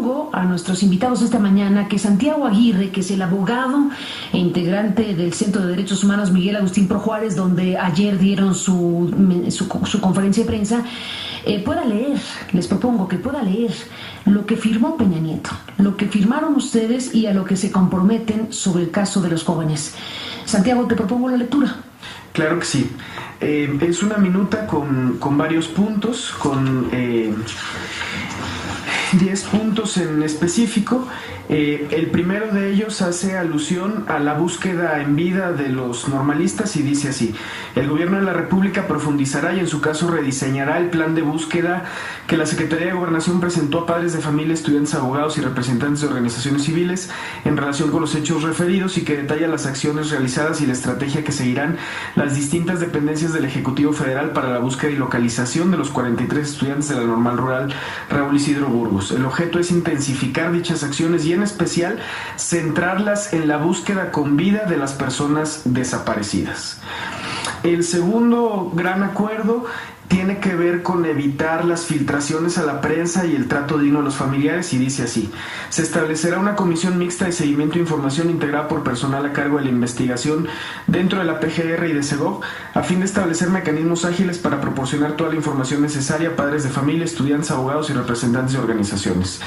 propongo a nuestros invitados esta mañana que Santiago Aguirre, que es el abogado e integrante del Centro de Derechos Humanos Miguel Agustín Pro Juárez, donde ayer dieron su conferencia de prensa, pueda leer, les propongo que pueda leer lo que firmó Peña Nieto, lo que firmaron ustedes y a lo que se comprometen sobre el caso de los jóvenes. Santiago, te propongo la lectura. Claro que sí. Es una minuta con varios puntos, con 10 puntos en específico. El primero de ellos hace alusión a la búsqueda en vida de los normalistas y dice así: el gobierno de la República profundizará y en su caso rediseñará el plan de búsqueda que la Secretaría de Gobernación presentó a padres de familia, estudiantes, abogados y representantes de organizaciones civiles en relación con los hechos referidos y que detalla las acciones realizadas y la estrategia que seguirán las distintas dependencias del Ejecutivo Federal para la búsqueda y localización de los 43 estudiantes de la Normal Rural Raúl Isidro Burgos. El objeto es intensificar dichas acciones y en especial centrarlas en la búsqueda con vida de las personas desaparecidas. El segundo gran acuerdo tiene que ver con evitar las filtraciones a la prensa y el trato digno a los familiares y dice así: se establecerá una comisión mixta de seguimiento e información integrada por personal a cargo de la investigación dentro de la PGR y de Segov a fin de establecer mecanismos ágiles para proporcionar toda la información necesaria a padres de familia, estudiantes, abogados y representantes de organizaciones.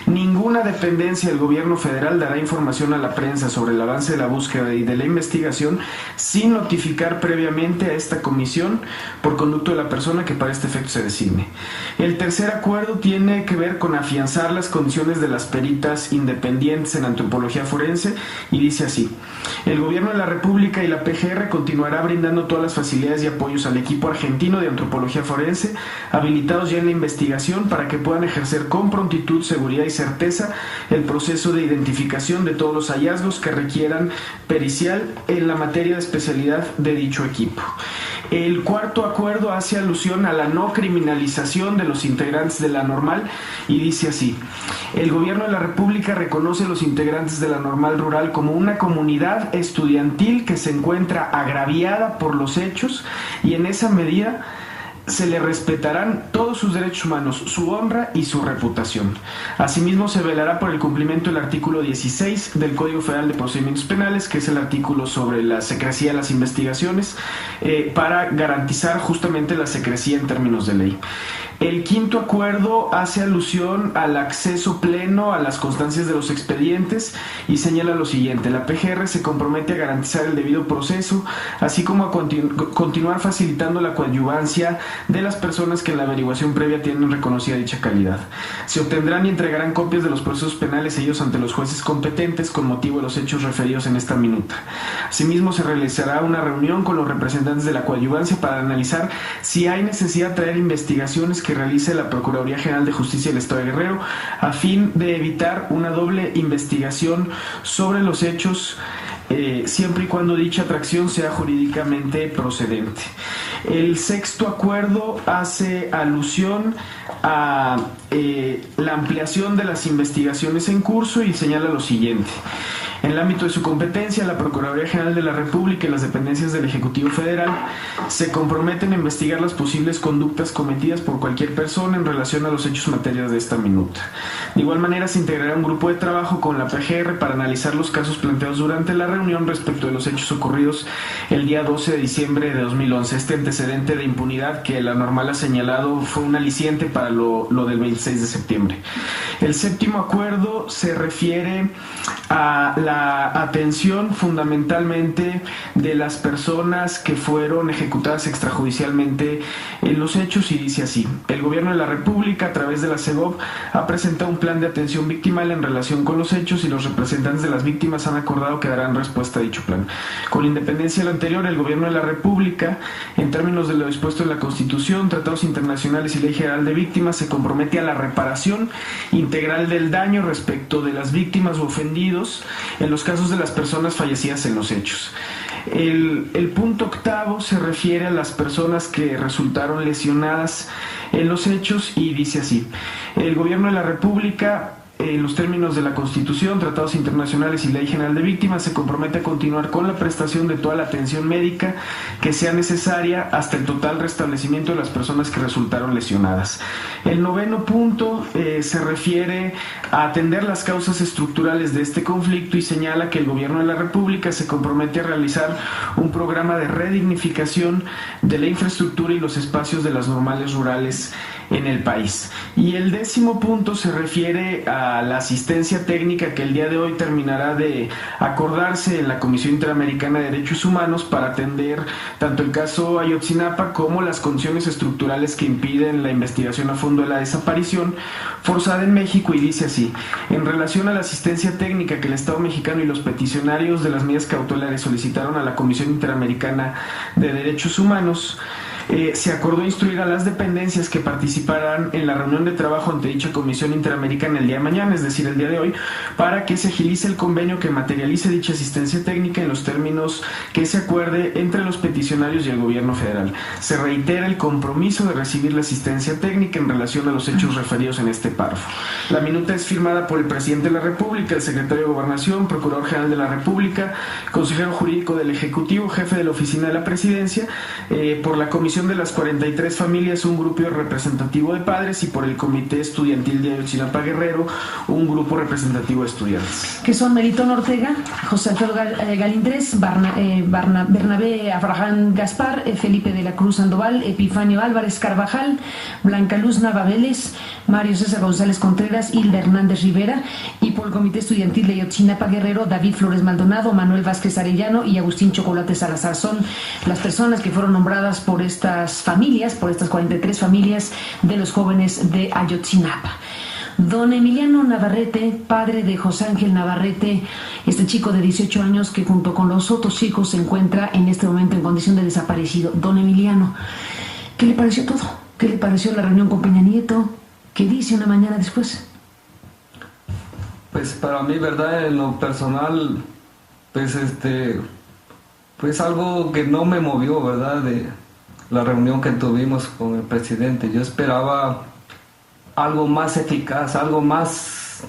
Ninguna dependencia del gobierno federal dará información a la prensa sobre el avance de la búsqueda y de la investigación sin notificar previamente a esta comisión por conducto de la persona que para este efecto se designe. El tercer acuerdo tiene que ver con afianzar las condiciones de las peritas independientes en antropología forense y dice así: el gobierno de la República y la PGR continuará brindando todas las facilidades y apoyos al equipo argentino de antropología forense habilitados ya en la investigación para que puedan ejercer con prontitud, seguridad y certeza el proceso de identificación de todos los hallazgos que requieran pericial en la materia de especialidad de dicho equipo. El cuarto acuerdo hace alusión a la no criminalización de los integrantes de la Normal y dice así: el gobierno de la República reconoce a los integrantes de la Normal Rural como una comunidad estudiantil que se encuentra agraviada por los hechos y en esa medida se le respetarán todos sus derechos humanos, su honra y su reputación. Asimismo, se velará por el cumplimiento del artículo 16 del Código Federal de Procedimientos Penales, que es el artículo sobre la secrecía de las investigaciones, para garantizar justamente la secrecía en términos de ley. El quinto acuerdo hace alusión al acceso pleno a las constancias de los expedientes y señala lo siguiente: la PGR se compromete a garantizar el debido proceso, así como a continuar facilitando la coadyuvancia de las personas que en la averiguación previa tienen reconocida dicha calidad. Se obtendrán y entregarán copias de los procesos penales ellos ante los jueces competentes con motivo de los hechos referidos en esta minuta. Asimismo, se realizará una reunión con los representantes de la coadyuvancia para analizar si hay necesidad de traer investigaciones que realice la Procuraduría General de Justicia del Estado de Guerrero a fin de evitar una doble investigación sobre los hechos, siempre y cuando dicha atracción sea jurídicamente procedente. El sexto acuerdo hace alusión a la ampliación de las investigaciones en curso y señala lo siguiente: en el ámbito de su competencia, la Procuraduría General de la República y las dependencias del Ejecutivo Federal se comprometen a investigar las posibles conductas cometidas por cualquier persona en relación a los hechos materiales de esta minuta. De igual manera, se integrará un grupo de trabajo con la PGR para analizar los casos planteados durante la reunión respecto de los hechos ocurridos el día 12 de diciembre de 2011. Este antecedente de impunidad que la Normal ha señalado fue un aliciente para lo del 26 de septiembre. El séptimo acuerdo se refiere a la atención fundamentalmente de las personas que fueron ejecutadas extrajudicialmente en los hechos y dice así: el gobierno de la República a través de la Segov ha presentado un plan de atención victimal en relación con los hechos y los representantes de las víctimas han acordado que darán respuesta a dicho plan. Con independencia de lo anterior, el gobierno de la República, en términos de lo dispuesto en la Constitución, tratados internacionales y ley general de víctimas, se compromete a la reparación integral del daño respecto de las víctimas o ofendidos en los casos de las personas fallecidas en los hechos. El punto octavo se refiere a las personas que resultaron lesionadas en los hechos y dice así: el gobierno de la República en los términos de la Constitución, tratados internacionales y Ley General de Víctimas, se compromete a continuar con la prestación de toda la atención médica que sea necesaria hasta el total restablecimiento de las personas que resultaron lesionadas. El noveno punto se refiere a atender las causas estructurales de este conflicto y señala que el Gobierno de la República se compromete a realizar un programa de redignificación de la infraestructura y los espacios de las normales rurales en el país. Y el décimo punto se refiere a la asistencia técnica que el día de hoy terminará de acordarse en la Comisión Interamericana de Derechos Humanos para atender tanto el caso Ayotzinapa como las condiciones estructurales que impiden la investigación a fondo de la desaparición forzada en México, y dice así: en relación a la asistencia técnica que el Estado mexicano y los peticionarios de las medidas cautelares solicitaron a la Comisión Interamericana de Derechos Humanos, se acordó instruir a las dependencias que participarán en la reunión de trabajo ante dicha Comisión Interamericana el día de mañana, es decir, el día de hoy, para que se agilice el convenio que materialice dicha asistencia técnica en los términos que se acuerde entre los peticionarios y el gobierno federal. Se reitera el compromiso de recibir la asistencia técnica en relación a los hechos referidos en este párrafo. La minuta es firmada por el presidente de la República, el secretario de Gobernación, Procurador General de la República, consejero jurídico del Ejecutivo, jefe de la Oficina de la Presidencia, por la Comisión de las 43 familias, un grupo representativo de padres, y por el Comité Estudiantil de Ayotzinapa Guerrero, un grupo representativo de estudiantes. Que son Melitón Ortega, José Alfredo Galindrés, Bernabé Abraham Gaspar, Felipe de la Cruz Sandoval, Epifanio Álvarez Carvajal, Blanca Luz Nava Vélez, Mario César González Contreras, Hilda Hernández Rivera, y por el Comité Estudiantil de Ayotzinapa Guerrero, David Flores Maldonado, Manuel Vázquez Arellano y Agustín Chocolate Salazar. Son las personas que fueron nombradas por estas familias, por estas 43 familias de los jóvenes de Ayotzinapa. Don Emiliano Navarrete, padre de José Ángel Navarrete, este chico de 18 años que junto con los otros chicos se encuentra en este momento en condición de desaparecido. Don Emiliano, ¿qué le pareció todo? ¿Qué le pareció la reunión con Peña Nieto? ¿Qué dice una mañana después? Pues para mí, verdad, en lo personal, pues algo que no me movió, verdad, de la reunión que tuvimos con el presidente. Yo esperaba algo más eficaz, algo más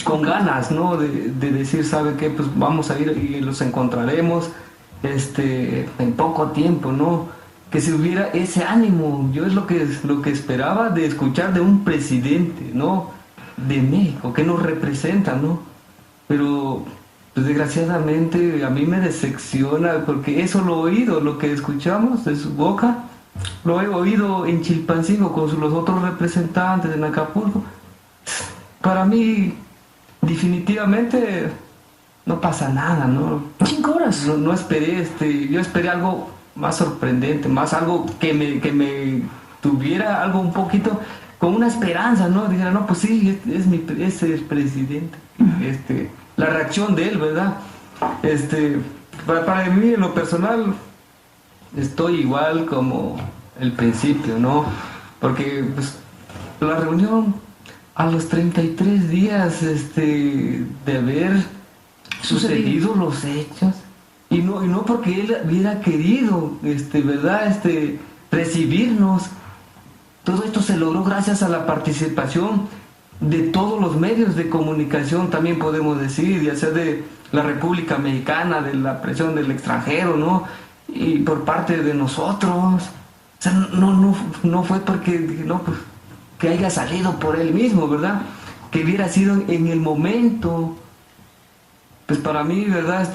con ganas, ¿no? De decir, ¿sabe qué? Pues vamos a ir y los encontraremos en poco tiempo, ¿no? Que si hubiera ese ánimo. Yo es lo que esperaba de escuchar de un presidente, ¿no? De México, que nos representa, ¿no? Pero pues desgraciadamente a mí me decepciona, porque eso lo he oído, lo que escuchamos de su boca, lo he oído en Chilpancingo con los otros representantes en Acapulco. Para mí definitivamente no pasa nada, ¿no? 5 horas. No esperé, yo esperé algo más sorprendente, más algo que me tuviera algo un poquito con una esperanza, ¿no? Dijera, no, pues sí, es el presidente. La reacción de él, ¿verdad? Para mí, en lo personal, estoy igual como el principio, ¿no? Porque pues, la reunión a los 33 días de haber sucedido los hechos, y no porque él hubiera querido, ¿verdad? Recibirnos. Todo esto se logró gracias a la participación de todos los medios de comunicación, también podemos decir, ya sea de la República Mexicana, de la presión del extranjero, ¿no? Y por parte de nosotros. O sea, no fue porque, no, pues, que haya salido por él mismo, ¿verdad? Que hubiera sido en el momento. Pues para mí, ¿verdad?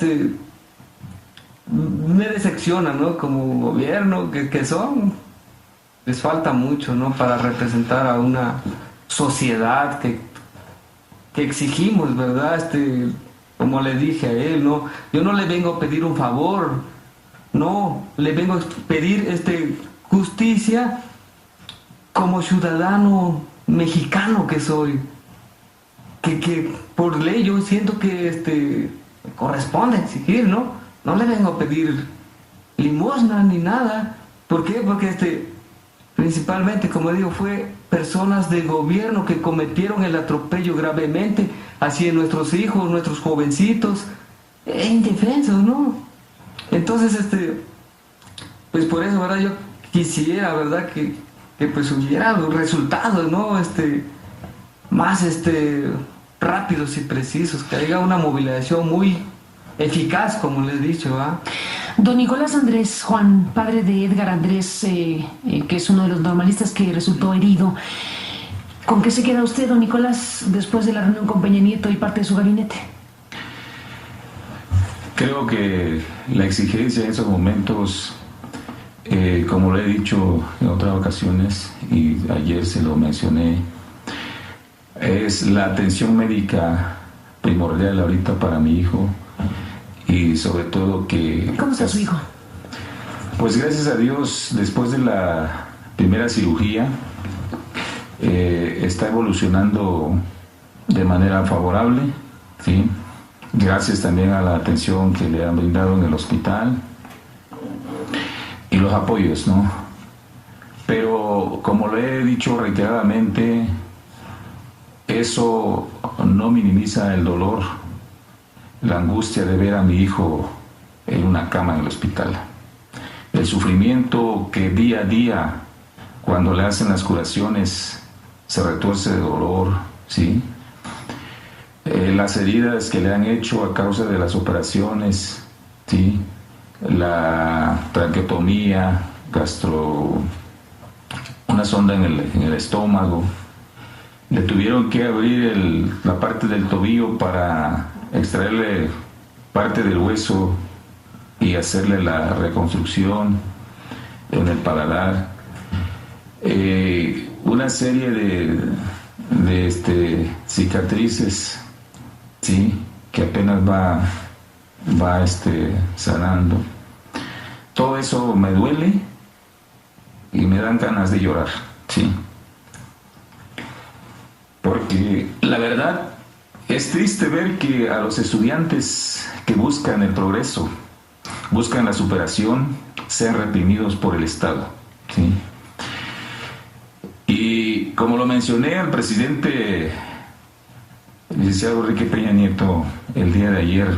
Me decepciona, ¿no? Como gobierno que son, les falta mucho, ¿no? Para representar a una sociedad que exigimos, ¿verdad? Como le dije a él, ¿no? Yo no le vengo a pedir un favor, no, le vengo a pedir justicia como ciudadano mexicano que soy, que por ley yo siento que me corresponde exigir, ¿no? No le vengo a pedir limosna ni nada. ¿Por qué? Porque principalmente, como digo, fue personas de gobierno que cometieron el atropello gravemente hacia nuestros hijos, nuestros jovencitos, indefensos, ¿no? Entonces, pues por eso, ¿verdad? Yo quisiera, ¿verdad? Que pues hubiera resultados, ¿no? más rápidos y precisos, que haya una movilización muy eficaz, como les he dicho, ¿va? Don Nicolás Andrés Juan, padre de Edgar Andrés, que es uno de los normalistas que resultó herido, ¿con qué se queda usted, don Nicolás, después de la reunión con Peña Nieto y parte de su gabinete? Creo que la exigencia en esos momentos, como lo he dicho en otras ocasiones y ayer se lo mencioné, es la atención médica primordial ahorita para mi hijo. Y sobre todo que... ¿Cómo está su hijo? Pues gracias a Dios, después de la primera cirugía, está evolucionando de manera favorable, ¿sí? Gracias también a la atención que le han brindado en el hospital y los apoyos, ¿no? Pero como le he dicho reiteradamente, eso no minimiza el dolor, la angustia de ver a mi hijo en una cama en el hospital, el sufrimiento que día a día, cuando le hacen las curaciones, se retuerce de dolor, ¿sí? Las heridas que le han hecho a causa de las operaciones, ¿sí? La traqueotomía, una sonda en el estómago, le tuvieron que abrir la parte del tobillo para extraerle parte del hueso y hacerle la reconstrucción en el paladar. Una serie de cicatrices, ¿sí? Que apenas va sanando. Todo eso me duele y me dan ganas de llorar, ¿sí? Porque la verdad es triste ver que a los estudiantes que buscan el progreso, buscan la superación, sean reprimidos por el Estado, ¿sí? Y como lo mencioné al presidente, el licenciado Enrique Peña Nieto, el día de ayer,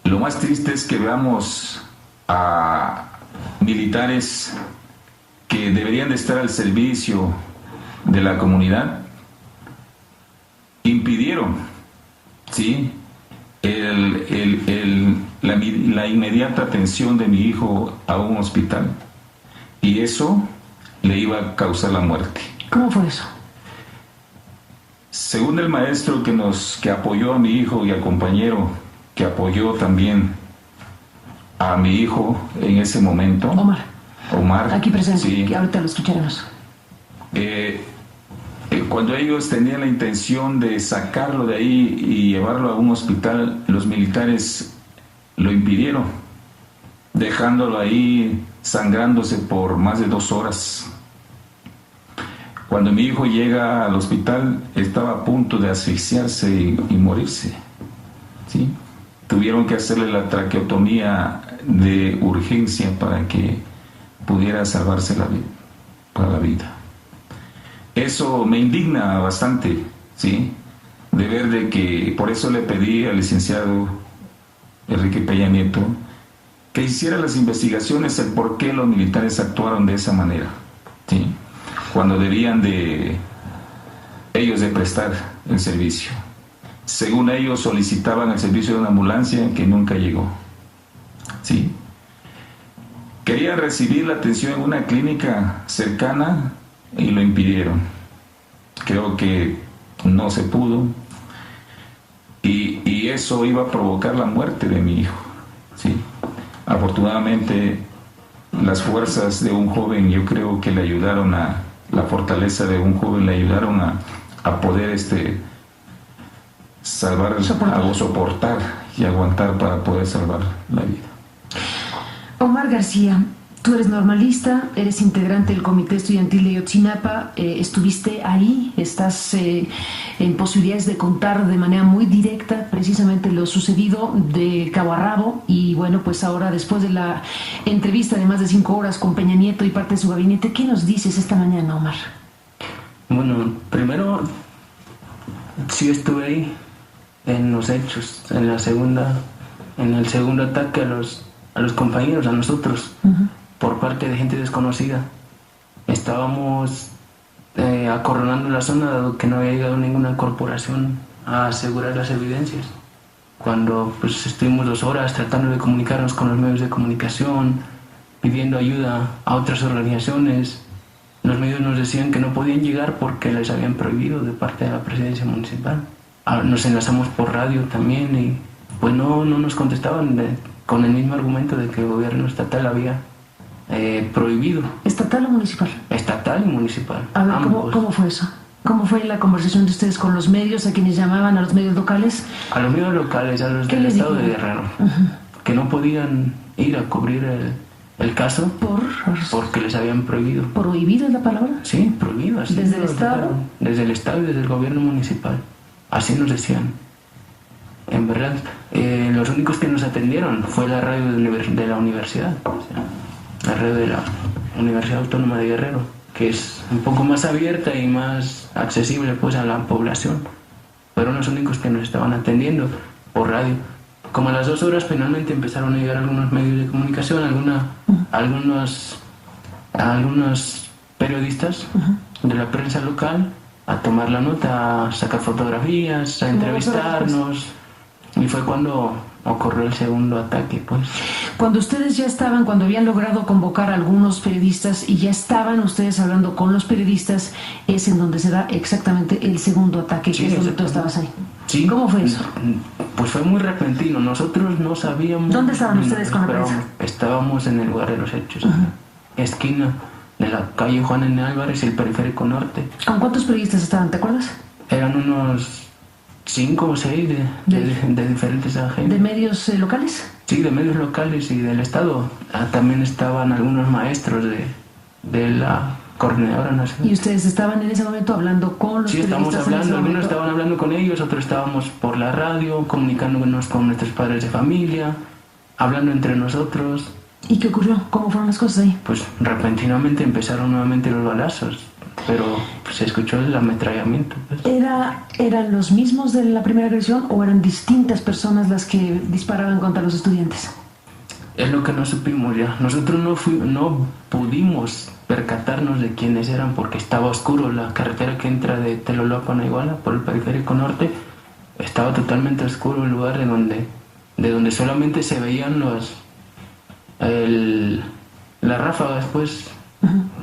lo más triste es que veamos a militares que deberían de estar al servicio de la comunidad, impidieron, ¿sí? la inmediata atención de mi hijo a un hospital, y eso le iba a causar la muerte. ¿Cómo fue eso? Según el maestro que apoyó a mi hijo y al compañero que apoyó también a mi hijo en ese momento, Omar, aquí presente, sí, que ahorita lo escucharemos. Cuando ellos tenían la intención de sacarlo de ahí y llevarlo a un hospital, los militares lo impidieron, dejándolo ahí sangrándose por más de 2 horas. Cuando mi hijo llega al hospital, estaba a punto de asfixiarse y morirse, ¿sí? Tuvieron que hacerle la traqueotomía de urgencia para que pudiera salvarse la vida. Eso me indigna bastante, ¿sí? De ver de que, por eso le pedí al licenciado Enrique Peña Nieto que hiciera las investigaciones el por qué los militares actuaron de esa manera, ¿sí? Cuando debían ellos de prestar el servicio. Según ellos solicitaban el servicio de una ambulancia que nunca llegó, ¿sí? Querían recibir la atención en una clínica cercana y lo impidieron. Creo que no se pudo y eso iba a provocar la muerte de mi hijo, ¿sí? Afortunadamente las fuerzas de un joven, yo creo que le ayudaron la fortaleza de un joven le ayudaron a poder soportar y aguantar para poder salvar la vida. Omar García, tú eres normalista, eres integrante del Comité Estudiantil de Ayotzinapa, estuviste ahí, estás en posibilidades de contar de manera muy directa precisamente lo sucedido de cabo a rabo, y bueno, pues ahora después de la entrevista de más de 5 horas con Peña Nieto y parte de su gabinete, ¿qué nos dices esta mañana, Omar? Bueno, primero sí estuve ahí en los hechos, en el segundo ataque a los compañeros, a nosotros, por parte de gente desconocida. Estábamos acorralando la zona, dado que no había llegado ninguna corporación a asegurar las evidencias. Cuando pues estuvimos 2 horas tratando de comunicarnos con los medios de comunicación, pidiendo ayuda a otras organizaciones, los medios nos decían que no podían llegar porque les habían prohibido de parte de la presidencia municipal. Nos enlazamos por radio también y pues no nos contestaban con el mismo argumento de que el gobierno estatal había prohibido. ¿Estatal o municipal? Estatal y municipal. A ver, ¿cómo fue eso? ¿Cómo fue la conversación de ustedes con los medios, a quienes llamaban, a los medios locales? A los medios locales, a los del estado de Guerrero, que no podían ir a cubrir el caso porque les habían prohibido. ¿Prohibido es la palabra? Sí, prohibido. Así ¿Desde el estado? Desde el estado y desde el gobierno municipal. Así nos decían. En verdad, los únicos que nos atendieron fue la radio de la universidad, o sea, la radio de la Universidad Autónoma de Guerrero, que es un poco más abierta y más accesible pues a la población. Fueron los únicos que nos estaban atendiendo por radio. Como a las 2 horas finalmente empezaron a llegar algunos medios de comunicación, algunos periodistas de la prensa local a tomar la nota, a sacar fotografías, a entrevistarnos, y fue cuando ocurrió el segundo ataque, pues. Cuando ustedes cuando habían logrado convocar a algunos periodistas y ya estaban ustedes hablando con los periodistas, es en donde se da exactamente el segundo ataque, sí, que es donde tú estabas ahí. Sí. ¿Cómo fue eso? Pues fue muy repentino, nosotros no sabíamos... ¿Dónde estaban ustedes con la prensa? Estábamos en el lugar de los hechos, esquina de la calle Juan N. Álvarez y el Periférico Norte. ¿Con cuántos periodistas estaban, te acuerdas? Eran unos 5 o 6 de diferentes agencias. ¿De medios locales? Sí, de medios locales y del estado. También estaban algunos maestros de la Coordinadora Nacional. ¿Y ustedes estaban en ese momento hablando con los periodistas? Sí, estamos hablando, algunos estaban hablando con ellos, otros estábamos por la radio, comunicándonos con nuestros padres de familia, hablando entre nosotros. ¿Y qué ocurrió? ¿Cómo fueron las cosas ahí? Pues repentinamente empezaron nuevamente los balazos, pero pues, se escuchó el ametrallamiento. Pues. ¿Eran los mismos de la primera agresión o eran distintas personas las que disparaban contra los estudiantes? Es lo que no supimos ya. Nosotros no pudimos percatarnos de quiénes eran porque estaba oscuro. La carretera que entra de Teloloapan a Iguala por el Periférico Norte estaba totalmente oscuro, el lugar de donde solamente se veían las ráfagas, pues,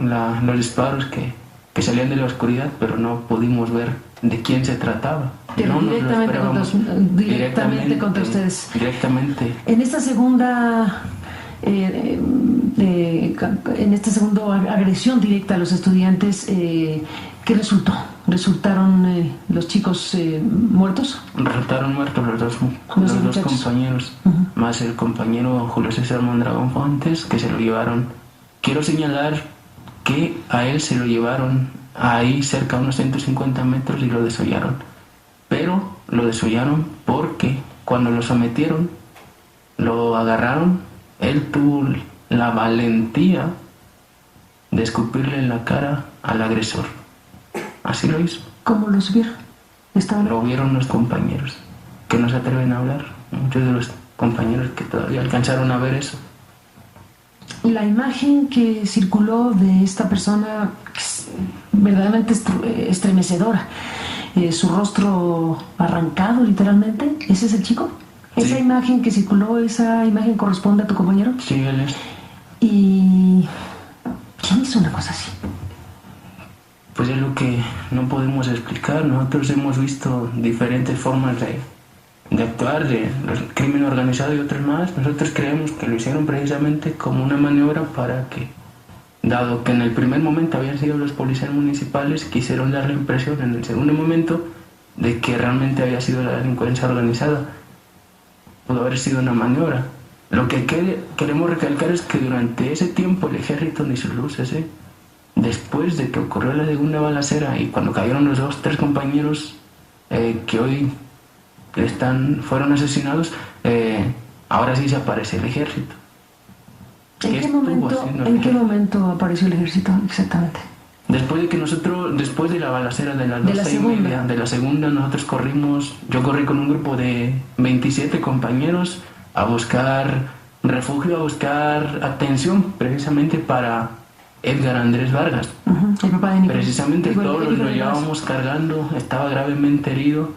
los disparos que salían de la oscuridad, pero no pudimos ver de quién se trataba. Pero no directamente contra ustedes. Directamente. En esta segunda agresión directa a los estudiantes, ¿qué resultó? ¿Resultaron los chicos muertos? Resultaron muertos los dos compañeros, más el compañero Julio César Mondragón Fontes, que se lo llevaron. Quiero señalar que a él se lo llevaron ahí cerca a unos 150 metros y lo desollaron. Pero lo desollaron porque cuando lo sometieron, lo agarraron, él tuvo la valentía de escupirle en la cara al agresor. Así lo hizo. ¿Cómo lo subieron? Lo vieron los compañeros, que no se atreven a hablar. Muchos de los compañeros que todavía alcanzaron a ver eso. La imagen que circuló de esta persona es verdaderamente estremecedora. Su rostro arrancado, literalmente. ¿Ese es el chico? Sí. ¿Esa imagen que circuló, esa imagen corresponde a tu compañero? Sí, él es. ¿Y quién hizo una cosa así? Pues es lo que no podemos explicar. Nosotros hemos visto diferentes formas de actuar, de crimen organizado y otros más. Nosotros creemos que lo hicieron precisamente como una maniobra para que, dado que en el primer momento habían sido los policías municipales, quisieron dar la impresión en el segundo momento de que realmente había sido la delincuencia organizada. Pudo haber sido una maniobra. Lo que queremos recalcar es que durante ese tiempo el ejército ni sus luces, después de que ocurrió la segunda balacera y cuando cayeron los 2-3 compañeros que hoy fueron asesinados, ahora sí se aparece el ejército. ¿En qué momento apareció el ejército exactamente? Después de la balacera de las 12:30 de la segunda, nosotros yo corrí con un grupo de 27 compañeros a buscar refugio, a buscar atención, precisamente para Edgar Andrés Vargas. El papá de Nicolás. Precisamente todos lo llevábamos cargando, estaba gravemente herido.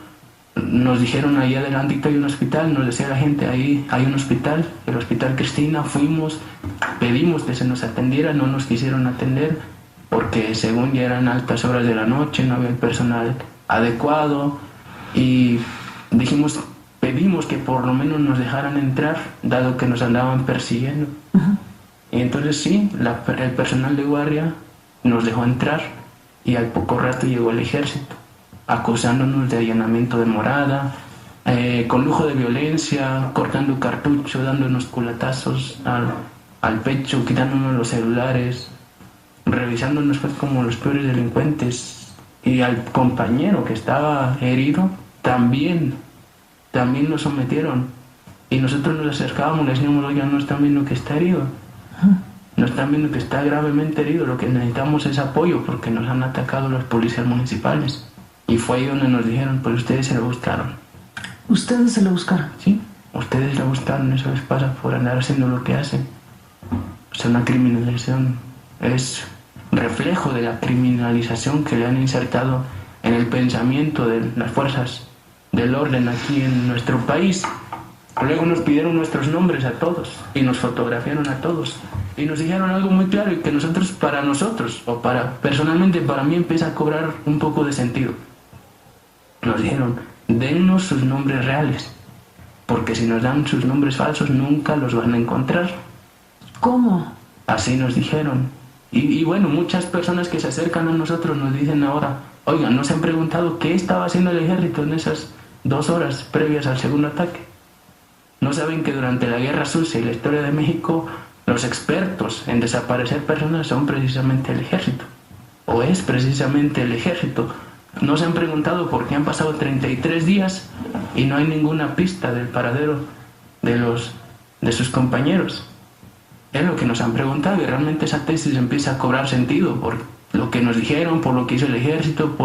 Nos dijeron ahí adelante hay un hospital, nos decía la gente ahí hay un hospital, el Hospital Cristina. Fuimos, pedimos que se nos atendiera, no nos quisieron atender porque según ya eran altas horas de la noche, no había el personal adecuado y pedimos que por lo menos nos dejaran entrar, dado que nos andaban persiguiendo. Y entonces sí, el personal de guardia nos dejó entrar y al poco rato llegó el ejército, acusándonos de allanamiento de morada, con lujo de violencia, cortando cartucho, dándonos culatazos al pecho, quitándonos los celulares, revisándonos pues como los peores delincuentes. Y al compañero que estaba herido también lo sometieron. Y nosotros nos acercábamos, le decíamos, oiga, no están viendo que está herido. No están viendo que está gravemente herido, lo que necesitamos es apoyo porque nos han atacado los policías municipales. Y fue ahí donde nos dijeron, pues ustedes se lo buscaron. ¿Ustedes se lo buscaron? Sí, ustedes lo buscaron, eso les pasa por andar haciendo lo que hacen. O sea, una criminalización es reflejo de la criminalización que le han insertado en el pensamiento de las fuerzas del orden aquí en nuestro país. Luego nos pidieron nuestros nombres a todos y nos fotografiaron a todos y nos dijeron algo muy claro y que personalmente para mí empieza a cobrar un poco de sentido. Nos dijeron, dennos sus nombres reales, porque si nos dan sus nombres falsos nunca los van a encontrar. ¿Cómo? Así nos dijeron. Y bueno, muchas personas que se acercan a nosotros nos dicen ahora, oigan, ¿no se han preguntado qué estaba haciendo el ejército en esas 2 horas previas al segundo ataque? ¿No saben que durante la Guerra Sucia y la historia de México los expertos en desaparecer personas son precisamente el ejército? ¿O es precisamente el ejército? ¿No se han preguntado por qué han pasado 33 días y no hay ninguna pista del paradero de sus compañeros? Es lo que nos han preguntado y realmente esa tesis empieza a cobrar sentido por lo que nos dijeron, por lo que hizo el ejército,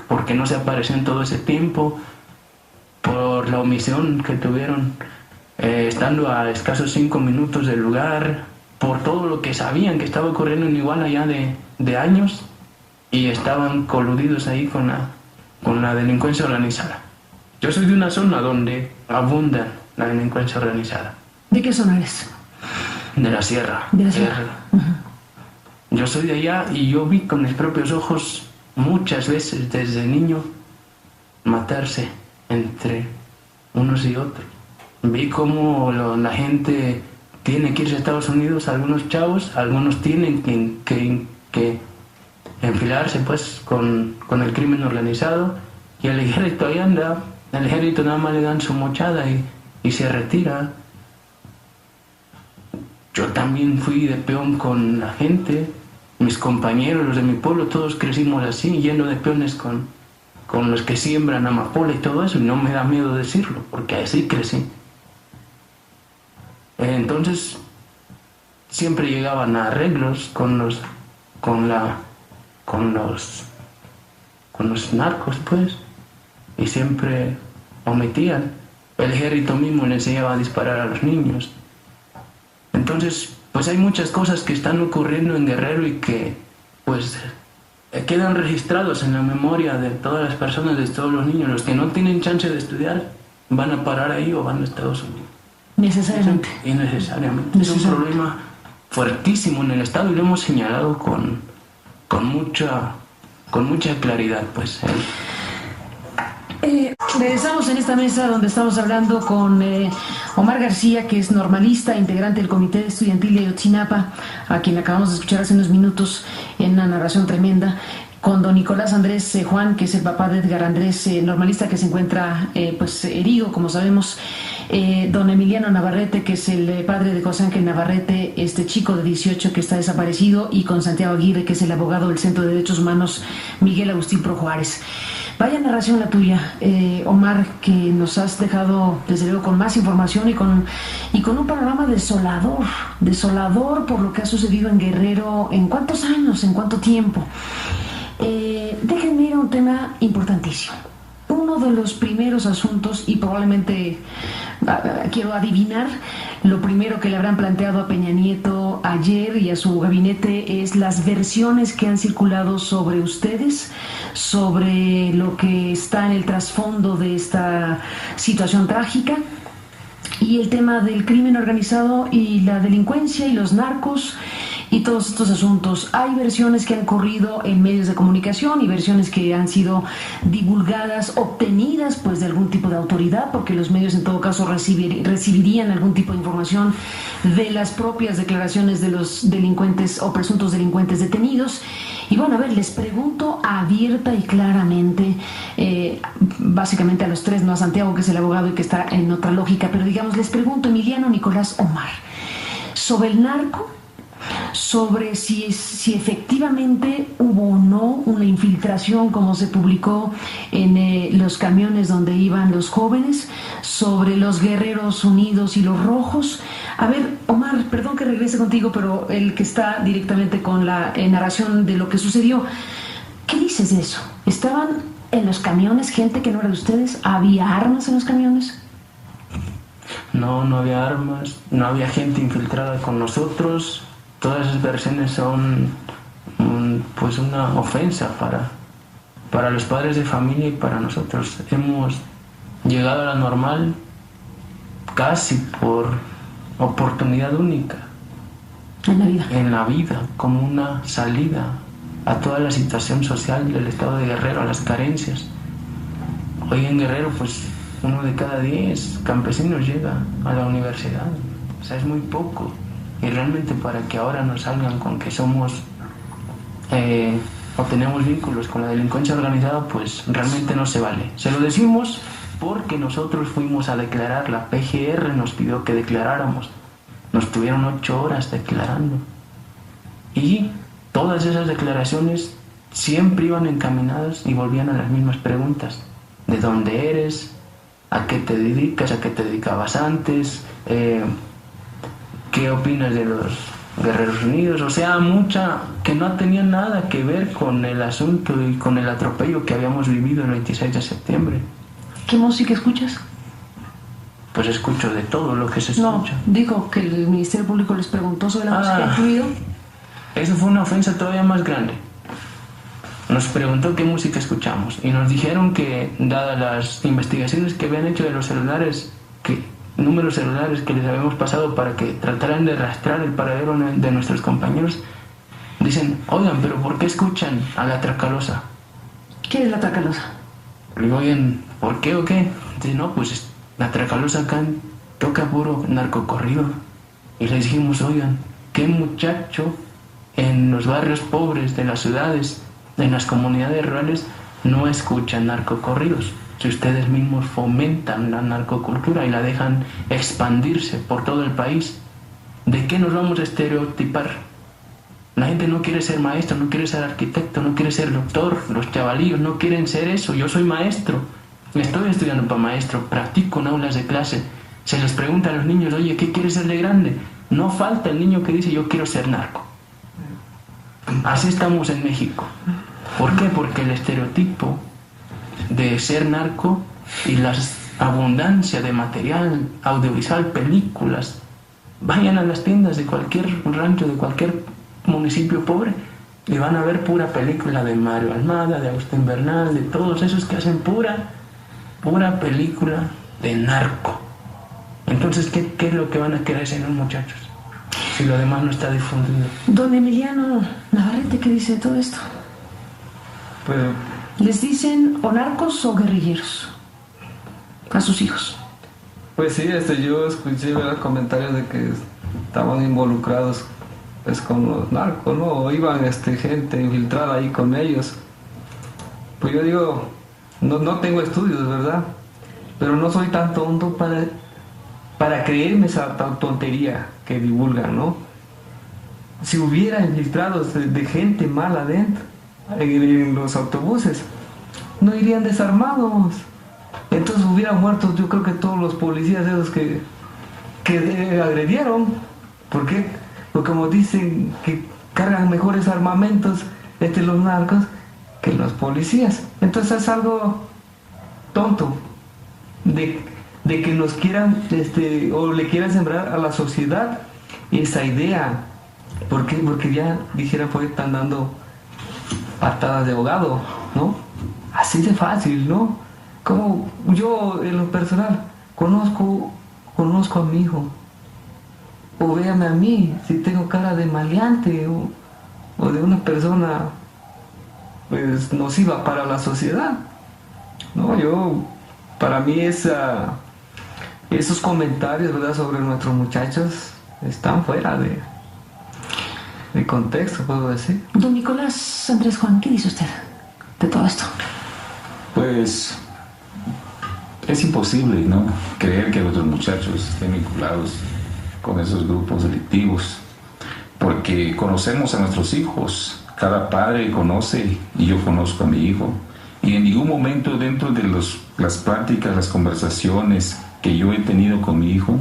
porque no se apareció en todo ese tiempo, por la omisión que tuvieron estando a escasos 5 minutos del lugar, por todo lo que sabían que estaba ocurriendo en Iguala ya de años y estaban coludidos ahí con la delincuencia organizada. Yo soy de una zona donde abunda la delincuencia organizada. ¿De qué zona eres? De la sierra. De la sierra. Yo soy de allá y yo vi con mis propios ojos muchas veces desde niño matarse entre unos y otros. Vi cómo la gente tiene que irse a Estados Unidos, algunos chavos, algunos tienen que enfilarse pues con el crimen organizado y el ejército ahí anda, el ejército nada más le dan su mochada y se retira. Yo también fui de peón con la gente, mis compañeros, los de mi pueblo, todos crecimos así, lleno de peones con los que siembran amapola y todo eso, y no me da miedo decirlo, porque así crecí. Entonces, siempre llegaban a arreglos con los narcos, pues, y siempre omitían. El ejército mismo les enseñaba a disparar a los niños. Entonces, pues hay muchas cosas que están ocurriendo en Guerrero y que, pues, quedan registrados en la memoria de todas las personas, de todos los niños. Los que no tienen chance de estudiar van a parar ahí o van a Estados Unidos. Necesariamente. Innecesariamente. Es un problema fuertísimo en el Estado y lo hemos señalado con mucha claridad, pues. Regresamos en esta mesa donde estamos hablando con Omar García, que es normalista, integrante del Comité Estudiantil de Ayotzinapa, a quien acabamos de escuchar hace unos minutos en una narración tremenda, con don Nicolás Andrés Juan, que es el papá de Edgar Andrés, normalista, que se encuentra pues herido, como sabemos, don Emiliano Navarrete, que es el padre de José Ángel Navarrete, este chico de 18 que está desaparecido, y con Santiago Aguirre, que es el abogado del Centro de Derechos Humanos Miguel Agustín Pro Juárez. Vaya narración la tuya, Omar, que nos has dejado desde luego con más información y con un panorama desolador por lo que ha sucedido en Guerrero. ¿En cuántos años? ¿En cuánto tiempo? Déjenme ir a un tema importantísimo. Uno de los primeros asuntos, y probablemente quiero adivinar, lo primero que le habrán planteado a Peña Nieto ayer y a su gabinete es las versiones que han circulado sobre ustedes, sobre lo que está en el trasfondo de esta situación trágica, y el tema del crimen organizado y la delincuencia y los narcos y todos estos asuntos. Hay versiones que han corrido en medios de comunicación y versiones que han sido divulgadas, obtenidas pues de algún tipo de autoridad, porque los medios en todo caso recibirían algún tipo de información de las propias declaraciones de los delincuentes o presuntos delincuentes detenidos. Y bueno, a ver, les pregunto abierta y claramente, básicamente a los tres, no a Santiago, que es el abogado y que está en otra lógica, pero digamos, les pregunto, Emiliano, Nicolás, Omar, sobre el narco, sobre si efectivamente hubo o no una infiltración, como se publicó en los camiones donde iban los jóvenes, sobre los Guerreros Unidos y los Rojos. A ver, Omar, perdón que regrese contigo, pero el que está directamente con la narración de lo que sucedió, ¿qué dices de eso? ¿Estaban en los camiones gente que no era de ustedes? ¿Había armas en los camiones? No, no había armas, no había gente infiltrada con nosotros. Todas esas versiones son pues una ofensa para los padres de familia y para nosotros. Hemos llegado a la normal casi por oportunidad única en la vida, como una salida a toda la situación social del estado de Guerrero, a las carencias. Hoy en Guerrero pues 1 de cada 10 campesinos llega a la universidad, o sea, es muy poco. Y realmente para que ahora nos salgan con que somos o tenemos vínculos con la delincuencia organizada, pues realmente no se vale. Se lo decimos porque nosotros fuimos a declarar, la PGR nos pidió que declaráramos. Nos tuvieron 8 horas declarando. Y todas esas declaraciones siempre iban encaminadas y volvían a las mismas preguntas. ¿De dónde eres? ¿A qué te dedicas? ¿A qué te dedicabas antes? ¿Qué opinas de los Guerreros Unidos? O sea, mucha que no tenía nada que ver con el asunto y con el atropello que habíamos vivido el 26 de septiembre. ¿Qué música escuchas? Pues escucho de todo lo que se escucha. No, digo que el Ministerio Público les preguntó sobre la música incluido. Eso fue una ofensa todavía más grande. Nos preguntó qué música escuchamos y nos dijeron que, dadas las investigaciones que habían hecho de los celulares, números celulares que les habíamos pasado para que trataran de rastrear el paradero de nuestros compañeros, dicen, oigan, pero ¿por qué escuchan a La Tracalosa? ¿Qué es La Tracalosa? Le digo, oigan, ¿por qué o qué? Dice, no, pues La Tracalosa acá toca puro narcocorrido. Y les dijimos, oigan, ¿qué muchacho en los barrios pobres de las ciudades, en las comunidades rurales, no escuchan narcocorridos? Si ustedes mismos fomentan la narcocultura y la dejan expandirse por todo el país, ¿de qué nos vamos a estereotipar? La gente no quiere ser maestro, no quiere ser arquitecto, no quiere ser doctor. Los chavalillos no quieren ser eso. Yo soy maestro, estoy estudiando para maestro, practico en aulas de clase. Se les pregunta a los niños, oye, ¿qué quieres ser de grande? No falta el niño que dice, yo quiero ser narco. Así estamos en México. ¿Por qué? Porque el estereotipo de ser narco y la abundancia de material audiovisual, películas, vayan a las tiendas de cualquier rancho, de cualquier municipio pobre y van a ver pura película de Mario Almada, de Agustín Bernal, de todos esos que hacen pura película de narco. Entonces, ¿qué es lo que van a querer ser los muchachos si lo demás no está difundido? Don Emiliano Navarrete, ¿qué dice de todo esto? Pues ¿Les dicen o narcos o guerrilleros a sus hijos? Pues sí, yo escuché los comentarios de que estaban involucrados pues con los narcos, ¿no? O iban gente infiltrada ahí con ellos. Pues yo digo, no tengo estudios, ¿verdad? Pero no soy tan tonto para creerme esa tontería que divulgan, ¿no? Si hubiera infiltrados de gente mala adentro, en los autobuses, no irían desarmados. Entonces hubieran muerto, yo creo que todos los policías esos que agredieron. ¿Por qué? Porque como dicen que cargan mejores armamentos los narcos que los policías. Entonces es algo tonto de que nos quieran o le quieran sembrar a la sociedad esa idea. ¿Por qué? Porque ya dijera, pues están dando patadas de ahogado, ¿no? Así de fácil, ¿no? Como yo en lo personal conozco a mi hijo, o véame a mí si tengo cara de maleante o de una persona pues nociva para la sociedad, ¿no? Para mí esos comentarios, ¿verdad?, sobre nuestros muchachos están fuera de contexto, puedo decir. Don Nicolás Andrés Juan, ¿qué dice usted de todo esto? Pues es imposible, ¿no?, creer que nuestros muchachos estén vinculados con esos grupos delictivos, porque conocemos a nuestros hijos, cada padre conoce, y yo conozco a mi hijo, y en ningún momento dentro de las prácticas, las conversaciones que yo he tenido con mi hijo,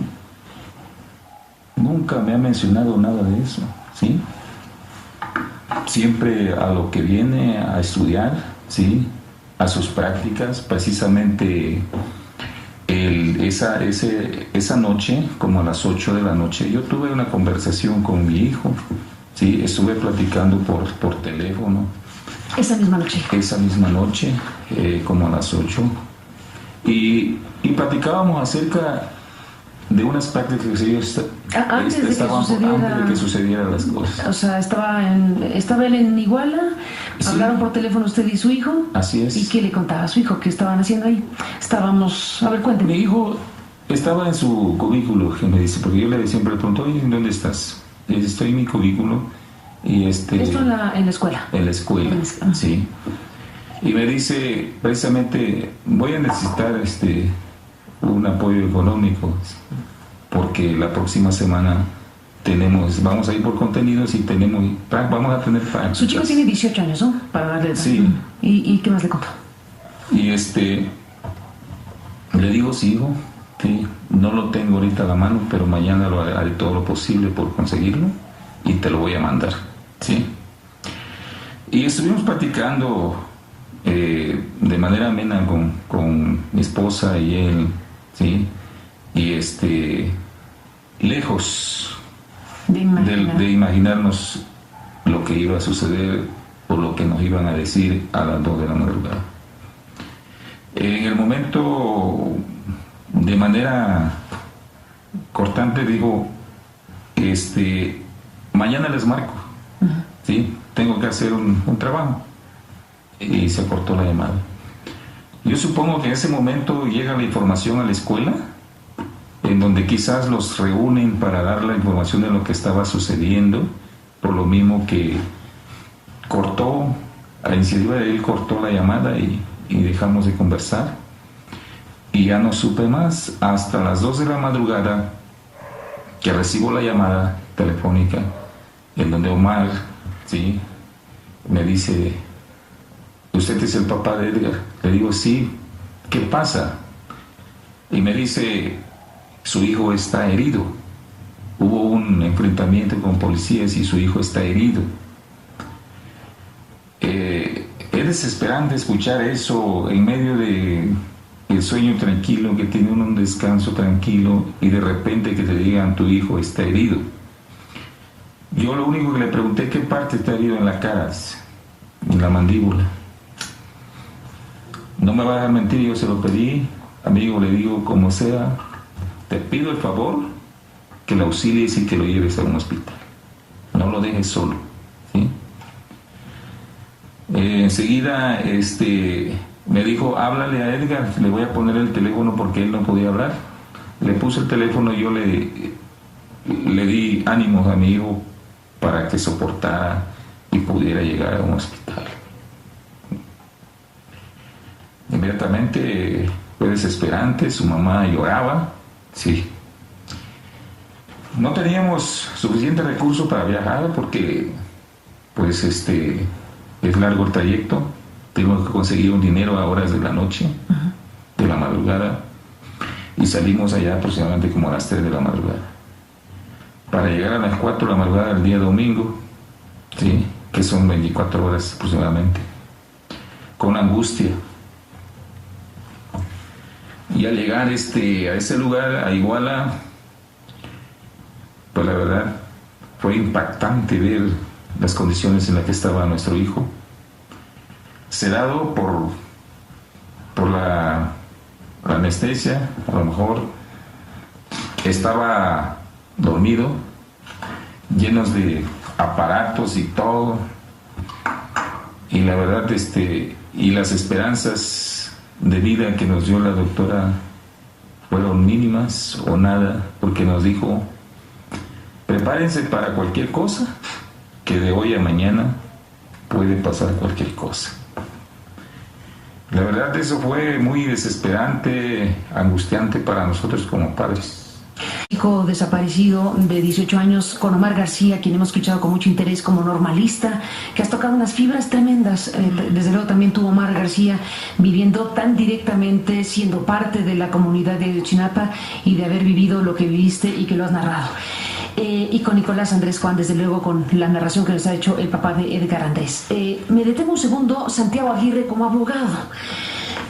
nunca me ha mencionado nada de eso, ¿sí? Siempre a lo que viene a estudiar, ¿sí?, a sus prácticas. Precisamente esa noche, como a las 8 de la noche, yo tuve una conversación con mi hijo, ¿sí? Estuve platicando por teléfono. Esa misma noche. Esa misma noche, como a las 8. Y platicábamos acerca de unas prácticas que ellos antes de que sucedieran las cosas. O sea, estaba él en Iguala, sí. Hablaron por teléfono usted y su hijo. Así es. ¿Y qué le contaba a su hijo? ¿Qué estaban haciendo ahí? A ver, cuénteme. Mi hijo estaba en su cubículo, que me dice, porque yo siempre le pregunto, oye, ¿dónde estás? Y dice, estoy en mi cubículo. Y Esto en la escuela. En la escuela, sí. Y me dice, precisamente, voy a necesitar un apoyo económico, porque la próxima semana vamos a ir por contenidos y vamos a tener prácticas. Su chico tiene 18 años, ¿no? Para darle. Sí. ¿Y qué más le contó? Y le digo, sí, hijo, sí, no lo tengo ahorita a la mano, pero mañana haré todo lo posible por conseguirlo y te lo voy a mandar, ¿sí? Y estuvimos platicando de manera amena con mi esposa y él, ¿sí? Y lejos de imaginarnos lo que iba a suceder o lo que nos iban a decir a las 2 de la madrugada. En el momento, de manera cortante, digo, mañana les marco, ¿sí? Tengo que hacer un trabajo. Y se cortó la llamada. Yo supongo que en ese momento llega la información a la escuela, en donde quizás los reúnen para dar la información de lo que estaba sucediendo, por lo mismo que a la iniciativa de él cortó la llamada y dejamos de conversar. Y ya no supe más hasta las 2 de la madrugada que recibo la llamada telefónica, en donde Omar, ¿sí?, me dice, ¿usted es el papá de Edgar? Le digo, sí. ¿Qué pasa? Y me dice, su hijo está herido. Hubo un enfrentamiento con policías y su hijo está herido. Es desesperante escuchar eso en medio de el sueño tranquilo, que tiene un descanso tranquilo, y de repente que te digan, tu hijo está herido. Yo lo único que le pregunté, ¿qué parte está herido? En la cara, en la mandíbula. No me va a dejar mentir, yo se lo pedí, amigo, le digo, como sea, te pido el favor que lo auxilies y que lo lleves a un hospital. No lo dejes solo, ¿sí? Enseguida me dijo, háblale a Edgar, le voy a poner el teléfono porque él no podía hablar. Le puse el teléfono y yo le di ánimos a mi hijo para que soportara y pudiera llegar a un hospital. Inmediatamente fue desesperante, su mamá lloraba, sí. No teníamos suficiente recurso para viajar porque, pues, es largo el trayecto. Tuvimos que conseguir un dinero a horas de la noche, de la madrugada, y salimos allá aproximadamente como a las 3 de la madrugada. Para llegar a las 4 de la madrugada del día domingo, ¿sí?, que son 24 horas aproximadamente, con angustia. Y al llegar a ese lugar, a Iguala, pues la verdad fue impactante ver las condiciones en las que estaba nuestro hijo, sedado por la anestesia. A lo mejor estaba dormido, llenos de aparatos y todo, y la verdad y las esperanzas de vida que nos dio la doctora fueron mínimas o nada, porque nos dijo: prepárense para cualquier cosa, que de hoy a mañana puede pasar cualquier cosa. La verdad, eso fue muy desesperante, angustiante para nosotros como padres. Hijo desaparecido de 18 años, con Omar García, quien hemos escuchado con mucho interés como normalista, que has tocado unas fibras tremendas. Desde luego también tú, Omar García, viviendo tan directamente, siendo parte de la comunidad de Ayotzinapa y de haber vivido lo que viviste y que lo has narrado. Y con Nicolás Andrés Juan, desde luego, con la narración que nos ha hecho el papá de Edgar Andrés. Me detengo un segundo, Santiago Aguirre, como abogado.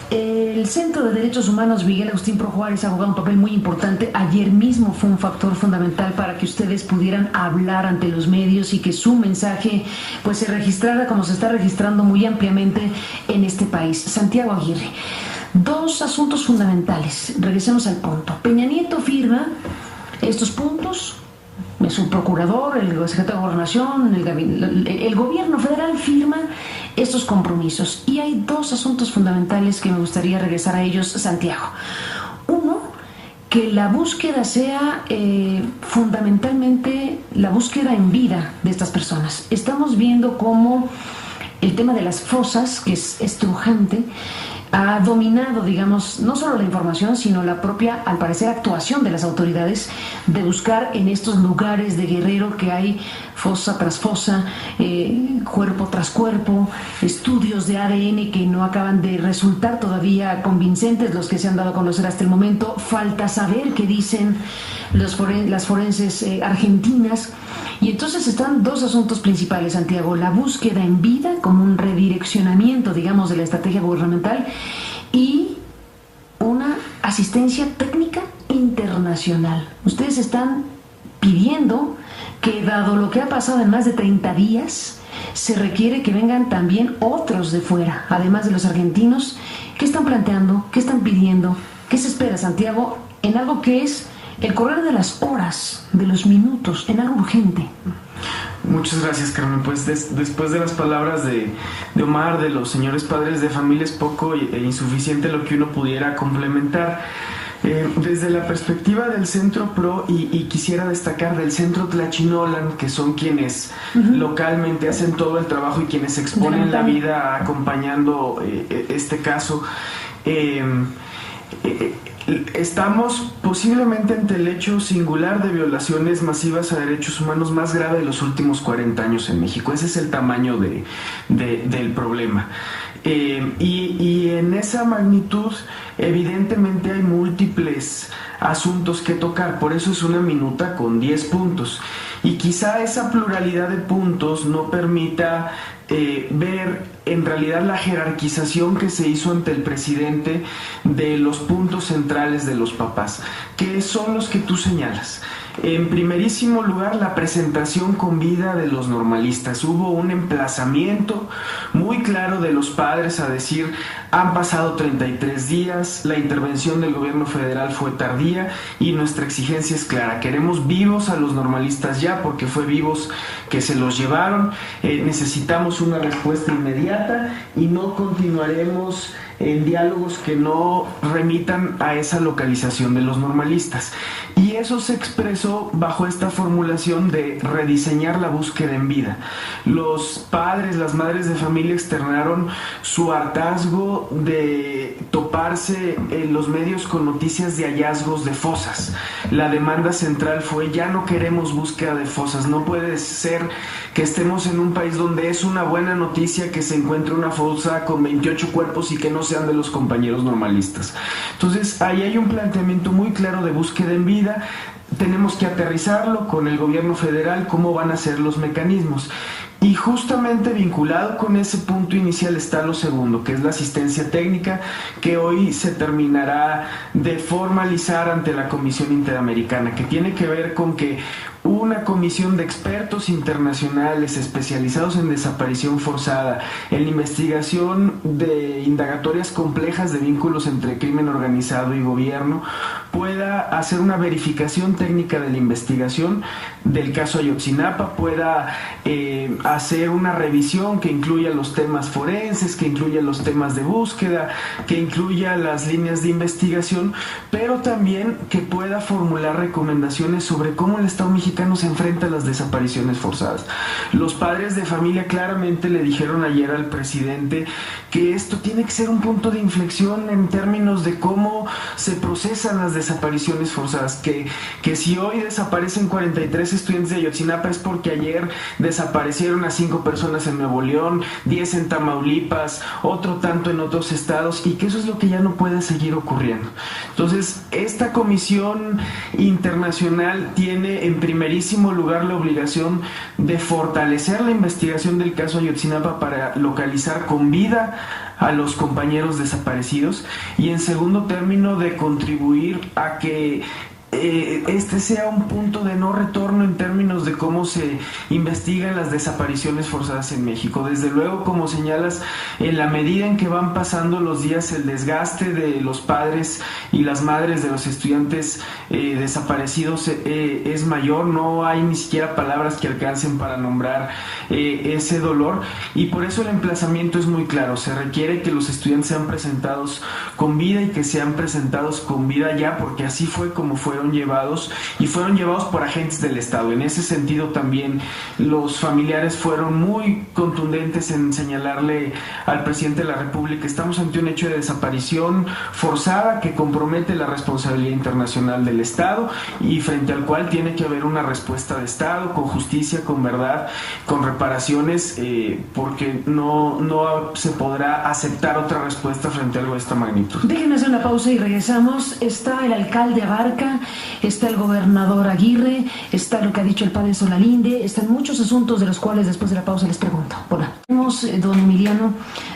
El Centro de Derechos Humanos Miguel Agustín Pro Juárez ha jugado un papel muy importante. Ayer mismo fue un factor fundamental para que ustedes pudieran hablar ante los medios y que su mensaje pues se registrara como se está registrando muy ampliamente en este país. Santiago Aguirre, dos asuntos fundamentales. Regresemos al punto. Peña Nieto firma estos puntos. Es un procurador, el secretario de Gobernación, el gobierno federal firma estos compromisos. Y hay dos asuntos fundamentales que me gustaría regresar a ellos, Santiago. Uno, que la búsqueda sea fundamentalmente la búsqueda en vida de estas personas. Estamos viendo cómo el tema de las fosas, que es estrujante, ha dominado, digamos, no solo la información, sino la propia, al parecer, actuación de las autoridades de buscar en estos lugares de Guerrero que hay fosa tras fosa, cuerpo tras cuerpo, estudios de ADN que no acaban de resultar todavía convincentes, los que se han dado a conocer hasta el momento. Falta saber qué dicen las forenses argentinas. Y entonces están dos asuntos principales, Santiago: la búsqueda en vida como un redireccionamiento, digamos, de la estrategia gubernamental, y una asistencia técnica internacional. Ustedes están pidiendo que, dado lo que ha pasado en más de 30 días, se requiere que vengan también otros de fuera, además de los argentinos. ¿Qué están planteando? ¿Qué están pidiendo? ¿Qué se espera, Santiago, en algo que es el correr de las horas, de los minutos, en algo urgente? Muchas gracias, Carmen. Pues después de las palabras de Omar, de los señores padres de familia, es poco e insuficiente lo que uno pudiera complementar. Desde la perspectiva del Centro PRO, y quisiera destacar del Centro Tlachinolan, que son quienes localmente hacen todo el trabajo y quienes exponen la vida acompañando este caso, estamos posiblemente ante el hecho singular de violaciones masivas a derechos humanos más grave de los últimos 40 años en México. Ese es el tamaño del problema. Y en esa magnitud, evidentemente hay múltiples asuntos que tocar. Por eso es una minuta con 10 puntos. Y quizá esa pluralidad de puntos no permita ver en realidad la jerarquización que se hizo ante el presidente de los puntos centrales de los papás, que son los que tú señalas. En primerísimo lugar, la presentación con vida de los normalistas. Hubo un emplazamiento muy claro de los padres a decir: han pasado 33 días, la intervención del gobierno federal fue tardía y nuestra exigencia es clara. Queremos vivos a los normalistas ya, porque fue vivos que se los llevaron. Necesitamos una respuesta inmediata y no continuaremos en diálogos que no remitan a esa localización de los normalistas. Y eso se expresó bajo esta formulación de rediseñar la búsqueda en vida. Los padres, las madres de familia externaron su hartazgo de toparse en los medios con noticias de hallazgos de fosas. La demanda central fue: ya no queremos búsqueda de fosas. No puede ser que estemos en un país donde es una buena noticia que se encuentre una fosa con 28 cuerpos y que no sean de los compañeros normalistas. Entonces, ahí hay un planteamiento muy claro de búsqueda en vida. Tenemos que aterrizarlo con el gobierno federal, cómo van a ser los mecanismos. Y justamente vinculado con ese punto inicial está lo segundo, que es la asistencia técnica, que hoy se terminará de formalizar ante la Comisión Interamericana, que tiene que ver con que una comisión de expertos internacionales especializados en desaparición forzada, en investigación de indagatorias complejas de vínculos entre crimen organizado y gobierno, pueda hacer una verificación técnica de la investigación del caso Ayotzinapa, pueda hacer una revisión que incluya los temas forenses, que incluya los temas de búsqueda, que incluya las líneas de investigación, pero también que pueda formular recomendaciones sobre cómo el Estado mexicano se enfrenta a las desapariciones forzadas. Los padres de familia claramente le dijeron ayer al presidente que esto tiene que ser un punto de inflexión en términos de cómo se procesan las desapariciones forzadas, que si hoy desaparecen 43 estudiantes de Ayotzinapa es porque ayer desaparecieron a 5 personas en Nuevo León, 10 en Tamaulipas, otro tanto en otros estados, y que eso es lo que ya no puede seguir ocurriendo. Entonces, esta comisión internacional tiene en primerísimo lugar la obligación de fortalecer la investigación del caso Ayotzinapa para localizar con vida a los compañeros desaparecidos, y en segundo término de contribuir a que este sea un punto de no retorno en términos de cómo se investigan las desapariciones forzadas en México. Desde luego, como señalas, en la medida en que van pasando los días, el desgaste de los padres y las madres de los estudiantes desaparecidos es mayor. No hay ni siquiera palabras que alcancen para nombrar ese dolor, y por eso el emplazamiento es muy claro. Se requiere que los estudiantes sean presentados con vida, y que sean presentados con vida ya, porque así fue como fueron llevados, y fueron llevados por agentes del Estado. En ese sentido también los familiares fueron muy contundentes en señalarle al presidente de la República: estamos ante un hecho de desaparición forzada que compromete la responsabilidad internacional del Estado, y frente al cual tiene que haber una respuesta de Estado con justicia, con verdad, con reparaciones, porque no se podrá aceptar otra respuesta frente a algo de esta magnitud. Déjenme hacer una pausa y regresamos. Está el alcalde Abarca, está el gobernador Aguirre, está lo que ha dicho el padre Solalinde, están muchos asuntos de los cuales después de la pausa les pregunto. Bueno, tenemos, don Emiliano,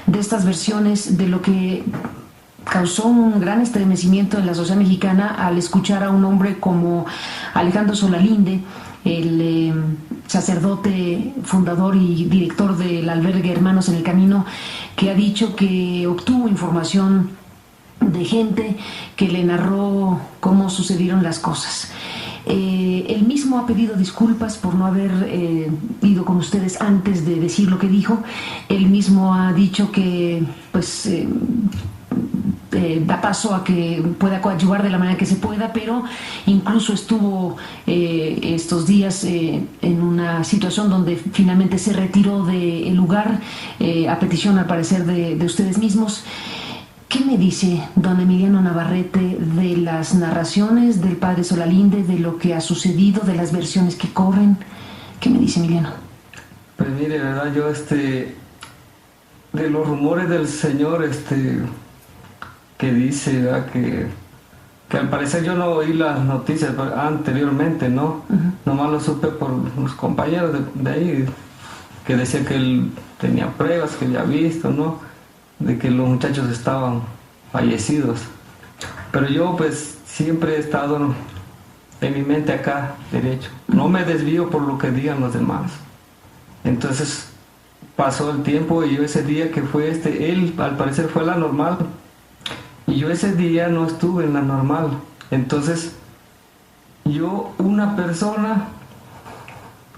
de estas versiones de lo que causó un gran estremecimiento en la sociedad mexicana al escuchar a un hombre como Alejandro Solalinde, el sacerdote fundador y director del albergue Hermanos en el Camino, que ha dicho que obtuvo información de gente que le narró cómo sucedieron las cosas. Él mismo ha pedido disculpas por no haber ido con ustedes antes de decir lo que dijo. Él mismo ha dicho que pues da paso a que pueda coadyuvar de la manera que se pueda, pero incluso estuvo estos días en una situación donde finalmente se retiró del lugar a petición, al parecer, de ustedes mismos. ¿Qué me dice don Emiliano Navarrete de las narraciones del padre Solalinde, de lo que ha sucedido, de las versiones que corren? ¿Qué me dice, Emiliano? Pues mire, verdad, yo de los rumores del señor que dice, ¿verdad? Que al parecer yo no oí las noticias anteriormente, ¿no? Nomás lo supe por los compañeros de ahí, que decía que él tenía pruebas, que ya ha visto, ¿no?, de que los muchachos estaban fallecidos. Pero yo pues siempre he estado en mi mente acá derecho, no me desvío por lo que digan los demás. Entonces pasó el tiempo, y yo ese día que fue él al parecer fue a la normal, y yo ese día no estuve en la normal. Entonces una persona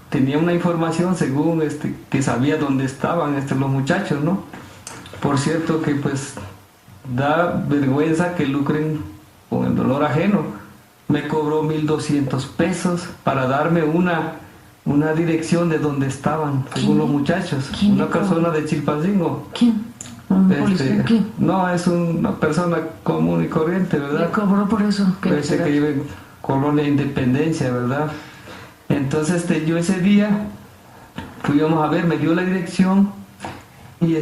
tenía una información según que sabía dónde estaban los muchachos, ¿no? Por cierto que pues da vergüenza que lucren con el dolor ajeno. Me cobró 1,200 pesos para darme una dirección de donde estaban, según los muchachos. Una persona de Chilpancingo. ¿Quién? ¿Quién? No, es una persona común y corriente, ¿verdad? ¿Le cobró por eso? Parece que vive en Colonia Independencia, ¿verdad? Entonces yo ese día fuimos a ver, me dio la dirección, y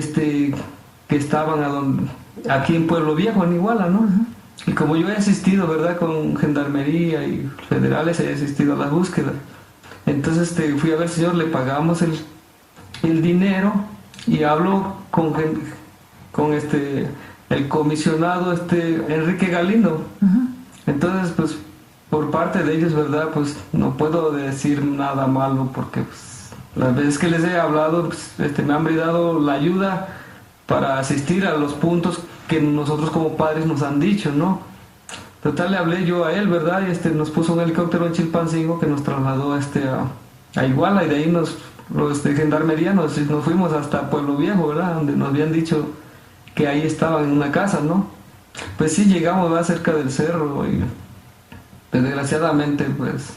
que estaban aquí en Pueblo Viejo, en Iguala, ¿no? Y como yo he asistido, ¿verdad?, con gendarmería y federales, he asistido a las búsquedas. Entonces fui a ver, señor, le pagamos el dinero y hablo con el comisionado Enrique Galindo. Entonces, pues, por parte de ellos, ¿verdad? Pues no puedo decir nada malo porque pues, las veces que les he hablado, pues, me han brindado la ayuda para asistir a los puntos que nosotros como padres nos han dicho, ¿no? Total, le hablé yo a él, ¿verdad? Y nos puso un helicóptero en Chilpancingo que nos trasladó a Iguala, y de ahí los de Gendarmería nos fuimos hasta Pueblo Viejo, ¿verdad? Donde nos habían dicho que ahí estaban en una casa, ¿no? Pues sí, llegamos, ¿verdad? Cerca del cerro y pues, desgraciadamente pues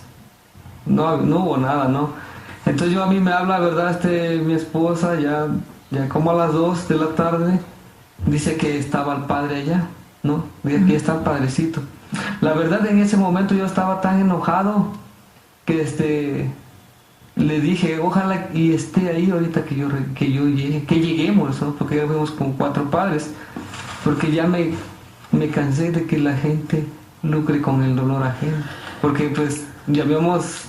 no hubo nada, ¿no? Entonces a mí me habla, ¿verdad? Mi esposa ya como a las 2 de la tarde dice que estaba el padre allá, ¿no? Y aquí está el padrecito. La verdad, en ese momento yo estaba tan enojado que le dije, ojalá y esté ahí ahorita que lleguemos, ¿no? Porque ya fuimos con 4 padres, porque ya me cansé de que la gente lucre con el dolor ajeno, porque pues ya habíamos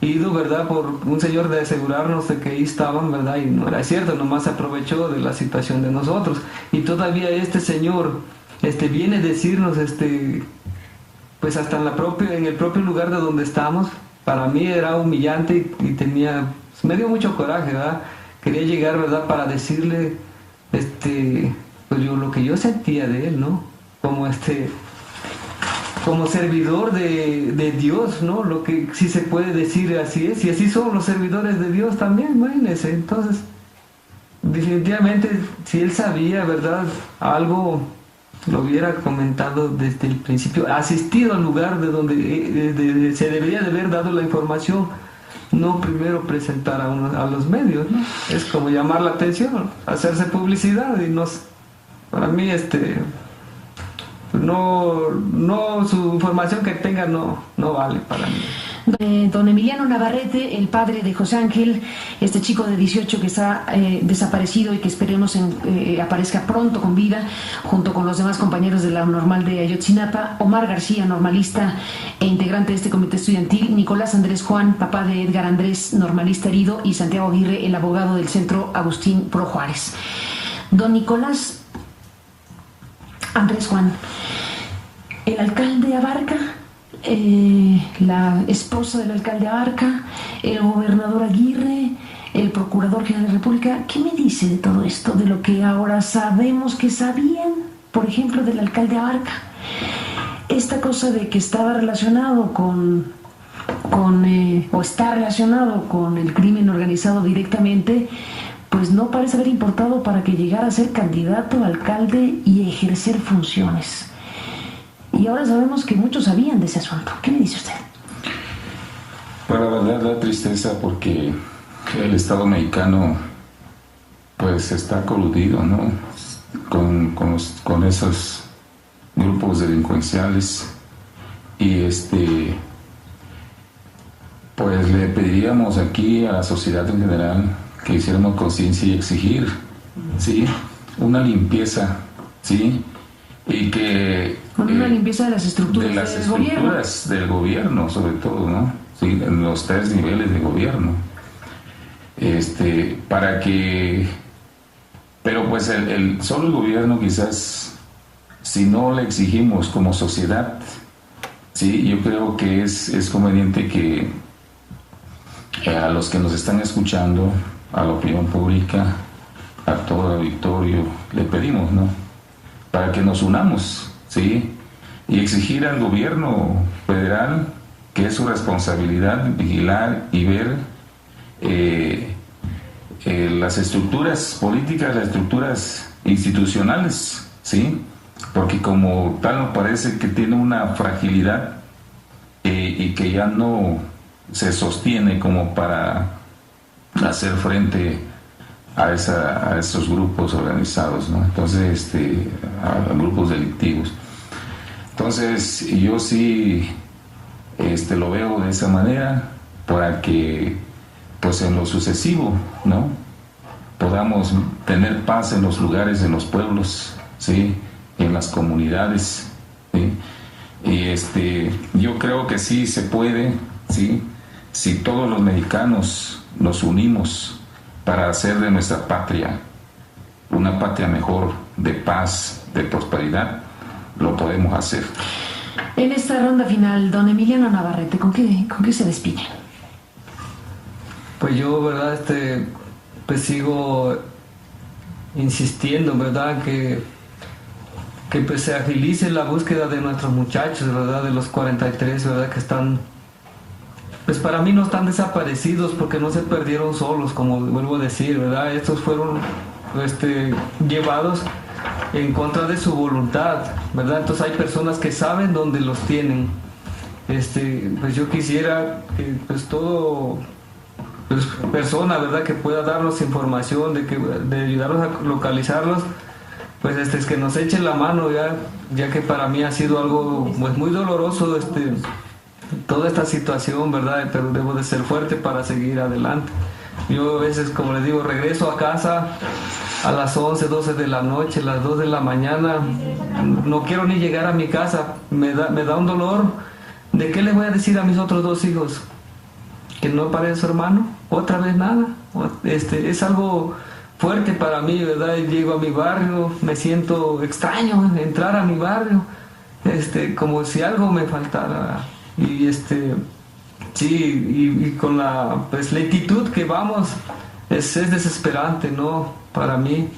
ido, ¿verdad?, por un señor de asegurarnos de que ahí estaban, ¿verdad?, y no era cierto, nomás se aprovechó de la situación de nosotros, y todavía este señor viene a decirnos, pues hasta en el propio lugar de donde estamos. Para mí era humillante y me dio mucho coraje, ¿verdad? Quería llegar, ¿verdad?, para decirle, pues lo que yo sentía de él, ¿no? Como servidor de Dios, ¿no? Lo que sí se puede decir, así es, y así son los servidores de Dios también, imagínense. Entonces, definitivamente, si él sabía, ¿verdad?, algo, lo hubiera comentado desde el principio, asistido al lugar de donde se debería de haber dado la información, no primero presentar a los medios, ¿no? Es como llamar la atención, hacerse publicidad, y para mí no, su información que tenga no vale para mí. Don Emiliano Navarrete, el padre de José Ángel, este chico de 18 que está desaparecido y que esperemos aparezca pronto con vida, junto con los demás compañeros de la normal de Ayotzinapa, Omar García, normalista e integrante de este comité estudiantil, Nicolás Andrés Juan, papá de Edgar Andrés, normalista herido, y Santiago Aguirre, el abogado del Centro Agustín Pro Juárez. Don Nicolás Andrés Juan, el alcalde Abarca, la esposa del alcalde Abarca, el gobernador Aguirre, el procurador general de la República, ¿qué me dice de todo esto? De lo que ahora sabemos que sabían, por ejemplo, del alcalde Abarca. Esta cosa de que estaba relacionado o está relacionado con el crimen organizado directamente, pues no parece haber importado para que llegara a ser candidato a alcalde y ejercer funciones. Y ahora sabemos que muchos sabían de ese asunto. ¿Qué me dice usted? Bueno, la verdad da tristeza porque el Estado mexicano pues está coludido, ¿no?, con esos grupos delincuenciales, y pues le pediríamos aquí a la sociedad en general que hiciéramos conciencia y exigir, ¿sí?, una limpieza, ¿sí?, y que con una limpieza de las estructuras, del gobierno, sobre todo, ¿no?, ¿sí?, en los 3 niveles de gobierno, para que, pero pues solo el gobierno, quizás, si no le exigimos como sociedad, sí, yo creo que es conveniente que a los que nos están escuchando, a la opinión pública, a todo el auditorio, le pedimos, ¿no?, para que nos unamos, ¿sí?, y exigir al gobierno federal, que es su responsabilidad vigilar y ver las estructuras políticas, las estructuras institucionales, ¿sí?, porque como tal nos parece que tiene una fragilidad y que ya no se sostiene como para hacer frente a esos grupos organizados, ¿no? Entonces, a grupos delictivos. Entonces, yo sí lo veo de esa manera, para que, pues en lo sucesivo, ¿no?, podamos tener paz en los lugares, en los pueblos, ¿sí?, en las comunidades, ¿sí?, y yo creo que sí se puede, ¿sí?, si todos los mexicanos nos unimos para hacer de nuestra patria una patria mejor, de paz, de prosperidad, lo podemos hacer. En esta ronda final, don Emiliano Navarrete, ¿con qué se despide? Pues yo, ¿verdad? Pues sigo insistiendo, ¿verdad? Que pues se agilice la búsqueda de nuestros muchachos, ¿verdad? De los 43, ¿verdad? Que están, pues para mí no están desaparecidos porque no se perdieron solos, como vuelvo a decir, ¿verdad? Estos fueron llevados en contra de su voluntad, ¿verdad? Entonces hay personas que saben dónde los tienen. Pues yo quisiera que pues todo persona, ¿verdad? Que pueda darnos información, de ayudarnos a localizarlos, pues es que nos echen la mano, ya que para mí ha sido algo pues muy doloroso toda esta situación, ¿verdad? Pero debo de ser fuerte para seguir adelante. Yo a veces, como les digo, regreso a casa a las 11, 12 de la noche, las 2 de la mañana, no quiero ni llegar a mi casa, me da un dolor. ¿De qué le voy a decir a mis otros 2 hijos? ¿Que no aparece su hermano? ¿Otra vez nada? Es algo fuerte para mí, ¿verdad? Llego a mi barrio, me siento extraño entrar a mi barrio, como si algo me faltara. Y sí, y con la lentitud que vamos, es desesperante, ¿no? Para mí.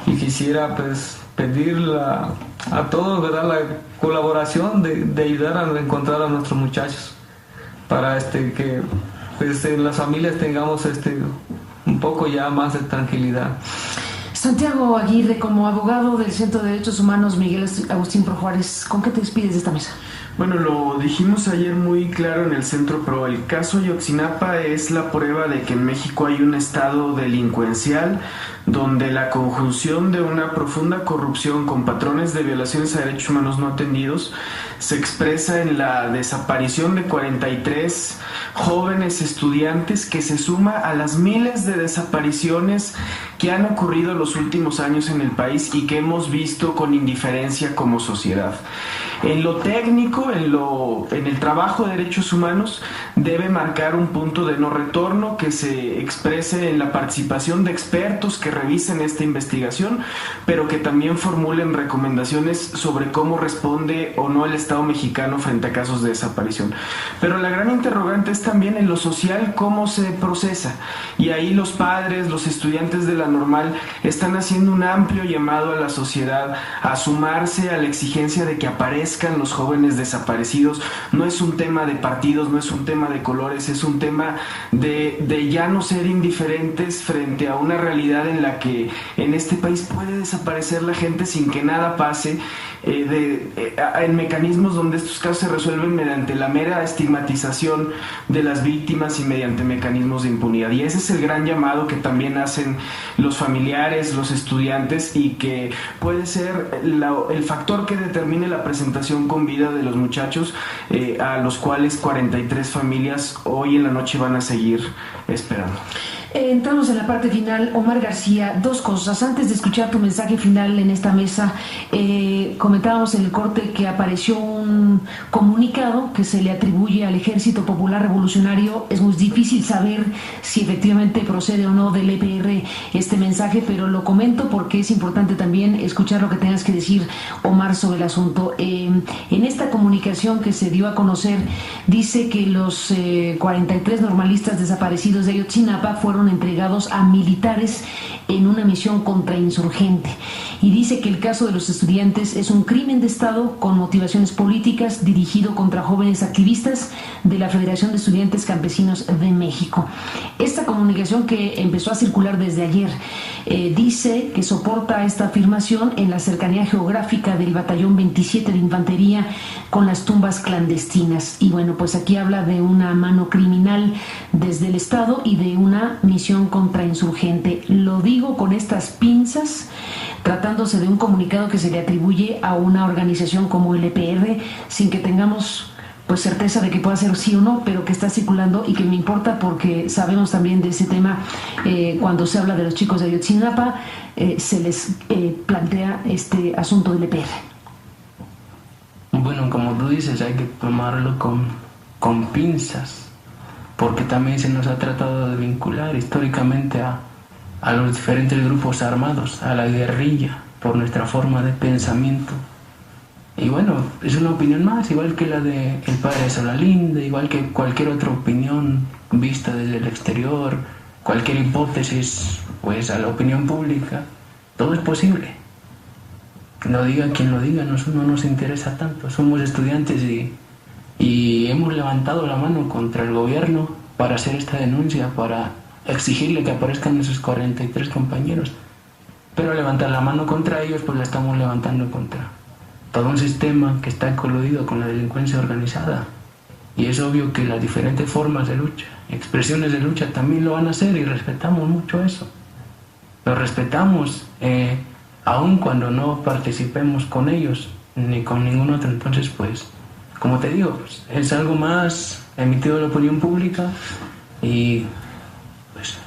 Y quisiera pues pedir a todos, ¿verdad? La colaboración de ayudar a encontrar a nuestros muchachos, para que pues en las familias tengamos un poco ya más de tranquilidad. Santiago Aguirre, como abogado del Centro de Derechos Humanos Miguel Agustín Pro Juárez, ¿con qué te despides de esta mesa? Bueno, lo dijimos ayer muy claro en el Centro Pro. El caso Ayotzinapa es la prueba de que en México hay un estado delincuencial donde la conjunción de una profunda corrupción con patrones de violaciones a derechos humanos no atendidos se expresa en la desaparición de 43 jóvenes estudiantes, que se suma a las miles de desapariciones que han ocurrido en los últimos años en el país y que hemos visto con indiferencia como sociedad. En lo técnico, en el trabajo de derechos humanos, debe marcar un punto de no retorno que se exprese en la participación de expertos que revisen esta investigación, pero que también formulen recomendaciones sobre cómo responde o no el Estado mexicano frente a casos de desaparición. Pero la gran interrogante es también en lo social, cómo se procesa. Y ahí los padres, los estudiantes de la Normal están haciendo un amplio llamado a la sociedad a sumarse a la exigencia de que aparezcan los jóvenes desaparecidos. No es un tema de partidos, no es un tema de colores, es un tema de ya no ser indiferentes frente a una realidad en la que en este país puede desaparecer la gente sin que nada pase, en mecanismos donde estos casos se resuelven mediante la mera estigmatización de las víctimas y mediante mecanismos de impunidad. Y ese es el gran llamado que también hacen los familiares, los estudiantes, y que puede ser el factor que determine la presentación con vida de los muchachos, a los cuales 43 familias hoy en la noche van a seguir esperando. Entramos en la parte final. Omar García, 2 cosas. Antes de escuchar tu mensaje final en esta mesa, comentábamos en el corte que apareció un comunicado que se le atribuye al Ejército Popular Revolucionario. Es muy difícil saber si efectivamente procede o no del EPR este mensaje, pero lo comento porque es importante también escuchar lo que tengas que decir, Omar, sobre el asunto. En esta comunicación que se dio a conocer, dice que los 43 normalistas desaparecidos de Ayotzinapa fueron entregados a militares en una misión contrainsurgente, y dice que el caso de los estudiantes es un crimen de Estado con motivaciones políticas dirigido contra jóvenes activistas de la Federación de Estudiantes Campesinos de México. Esta comunicación, que empezó a circular desde ayer, dice que soporta esta afirmación en la cercanía geográfica del Batallón 27 de Infantería con las tumbas clandestinas. Y bueno, pues aquí habla de una mano criminal desde el Estado y de una misión contrainsurgente. Lo digo con estas pinzas, tratándose de un comunicado que se le atribuye a una organización como el EPR, sin que tengamos pues certeza de que pueda ser sí o no, pero que está circulando y que me importa porque sabemos también de ese tema. Cuando se habla de los chicos de Ayotzinapa, se les plantea este asunto del EPR. Bueno, como tú dices, hay que tomarlo con pinzas, porque también se nos ha tratado de vincular históricamente a a los diferentes grupos armados, a la guerrilla, por nuestra forma de pensamiento. Y bueno, es una opinión más, igual que la de el padre Solalinde, igual que cualquier otra opinión vista desde el exterior, cualquier hipótesis, pues a la opinión pública, todo es posible. Lo diga quien lo diga, no nos interesa tanto. Somos estudiantes y hemos levantado la mano contra el gobierno para hacer esta denuncia, para exigirle que aparezcan esos 43 compañeros. Pero levantar la mano contra ellos, pues la estamos levantando contra todo un sistema que está coludido con la delincuencia organizada. Y es obvio que las diferentes formas de lucha, expresiones de lucha también lo van a hacer y respetamos mucho eso. Lo respetamos aun cuando no participemos con ellos ni con ningún otro. Entonces, pues, como te digo, pues, es algo más emitido de la opinión pública y pues...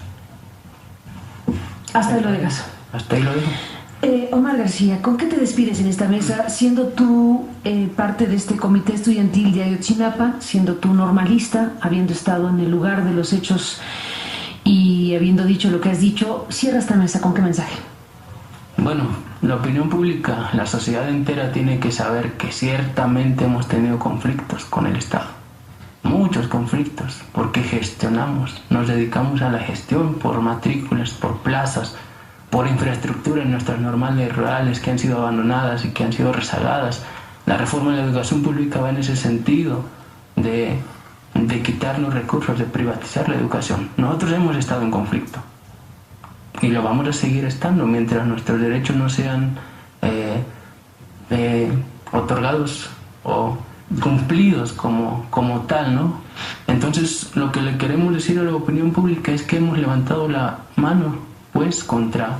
Hasta ahí lo dejas. Hasta ahí lo dejo. Omar García, ¿con qué te despides en esta mesa, siendo tú parte de este comité estudiantil de Ayotzinapa, siendo tú normalista, habiendo estado en el lugar de los hechos y habiendo dicho lo que has dicho? Cierra esta mesa, ¿con qué mensaje? Bueno, la opinión pública, la sociedad entera tiene que saber que ciertamente hemos tenido conflictos con el Estado. Muchos conflictos, porque gestionamos, nos dedicamos a la gestión por matrículas, por plazas, por infraestructura en nuestras normales rurales que han sido abandonadas y que han sido rezagadas. La reforma de la educación pública va en ese sentido de quitarnos recursos, de privatizar la educación. Nosotros hemos estado en conflicto y lo vamos a seguir estando mientras nuestros derechos no sean otorgados o cumplidos como tal, ¿no? Entonces, lo que le queremos decir a la opinión pública es que hemos levantado la mano pues contra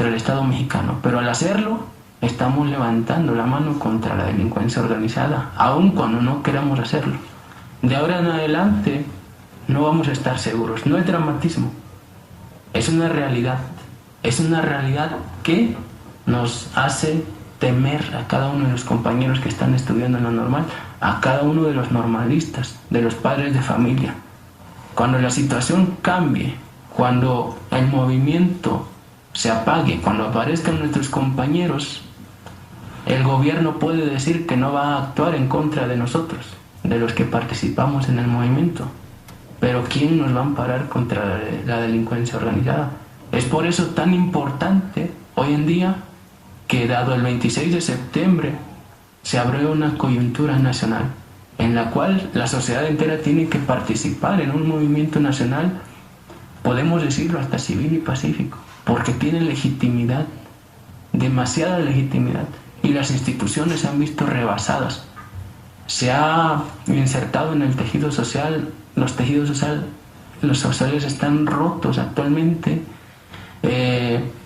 el Estado mexicano, pero al hacerlo estamos levantando la mano contra la delincuencia organizada, aun cuando no queramos hacerlo. De ahora en adelante no vamos a estar seguros, no es dramatismo, es una realidad que nos hace temer a cada uno de los compañeros que están estudiando en la normal, a cada uno de los normalistas, de los padres de familia. Cuando la situación cambie, cuando el movimiento se apague, cuando aparezcan nuestros compañeros, el gobierno puede decir que no va a actuar en contra de nosotros, de los que participamos en el movimiento. Pero ¿quién nos va a amparar contra la delincuencia organizada? Es por eso tan importante hoy en día que, dado el 26 de septiembre, se abrió una coyuntura nacional en la cual la sociedad entera tiene que participar en un movimiento nacional, podemos decirlo hasta civil y pacífico, porque tiene legitimidad, demasiada legitimidad, y las instituciones se han visto rebasadas. Se ha insertado en el tejido social, los sociales están rotos actualmente.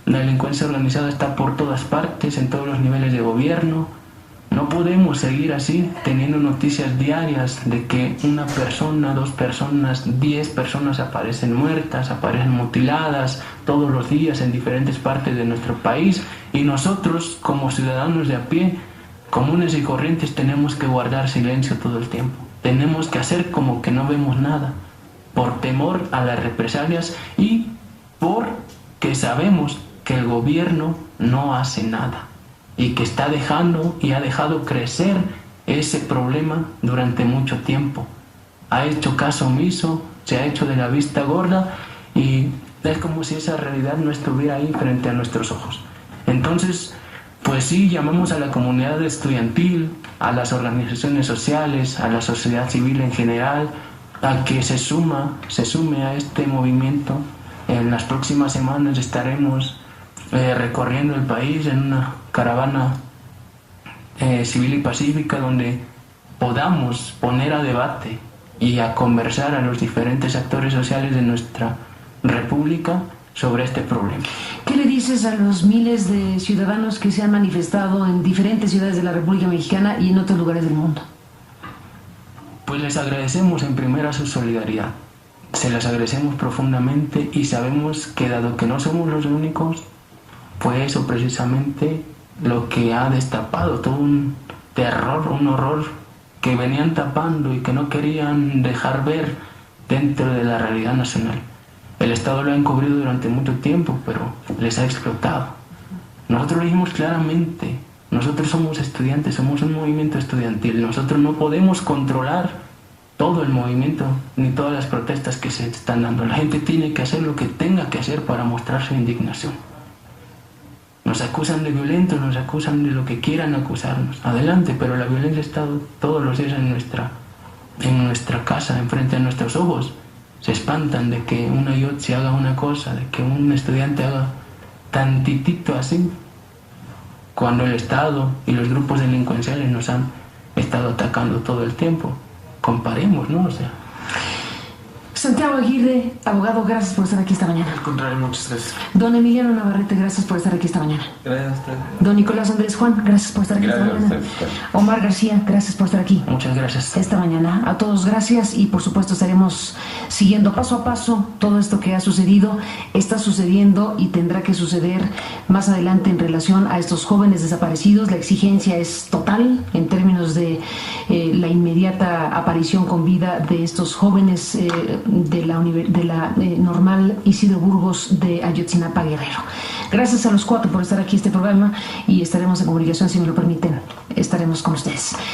La delincuencia organizada está por todas partes, en todos los niveles de gobierno. No podemos seguir así, teniendo noticias diarias de que una persona, 2 personas, 10 personas aparecen muertas, aparecen mutiladas todos los días en diferentes partes de nuestro país, y nosotros, como ciudadanos de a pie, comunes y corrientes, tenemos que guardar silencio todo el tiempo. Tenemos que hacer como que no vemos nada, por temor a las represalias y porque sabemos que el gobierno no hace nada y que está dejando y ha dejado crecer ese problema durante mucho tiempo. Ha hecho caso omiso, se ha hecho de la vista gorda y es como si esa realidad no estuviera ahí frente a nuestros ojos. Entonces, pues sí, llamamos a la comunidad estudiantil, a las organizaciones sociales, a la sociedad civil en general, a que se sume a este movimiento. En las próximas semanas estaremos recorriendo el país en una caravana civil y pacífica donde podamos poner a debate y a conversar a los diferentes actores sociales de nuestra república sobre este problema. ¿Qué le dices a los miles de ciudadanos que se han manifestado en diferentes ciudades de la República Mexicana y en otros lugares del mundo? Pues les agradecemos en primera su solidaridad. Se las agradecemos profundamente y sabemos que, dado que no somos los únicos, fue eso precisamente lo que ha destapado todo un terror, un horror que venían tapando y que no querían dejar ver dentro de la realidad nacional. El Estado lo ha encubrido durante mucho tiempo, pero les ha explotado. Nosotros lo dijimos claramente, nosotros somos estudiantes, somos un movimiento estudiantil, nosotros no podemos controlar todo el movimiento ni todas las protestas que se están dando. La gente tiene que hacer lo que tenga que hacer para mostrar su indignación. Nos acusan de violentos, nos acusan de lo que quieran acusarnos. Adelante, pero la violencia ha estado todos los días en nuestra casa, enfrente de nuestros ojos. Se espantan de que una IOTSI haga una cosa, de que un estudiante haga tantitito así, cuando el Estado y los grupos delincuenciales nos han estado atacando todo el tiempo. Comparemos, ¿no? O sea. Santiago Aguirre, abogado, gracias por estar aquí esta mañana. Al contrario, muchas gracias. Don Emiliano Navarrete, gracias por estar aquí esta mañana. Gracias a usted. Don Nicolás Andrés Juan, gracias por estar aquí esta mañana. Omar García, gracias por estar aquí. Muchas gracias. Esta mañana. A todos gracias y por supuesto estaremos siguiendo paso a paso todo esto que ha sucedido, está sucediendo y tendrá que suceder más adelante en relación a estos jóvenes desaparecidos. La exigencia es total en términos de la inmediata aparición con vida de estos jóvenes de la Normal Isidro Burgos de Ayotzinapa, Guerrero. Gracias a los cuatro por estar aquí en este programa y estaremos en comunicación, si me lo permiten, estaremos con ustedes.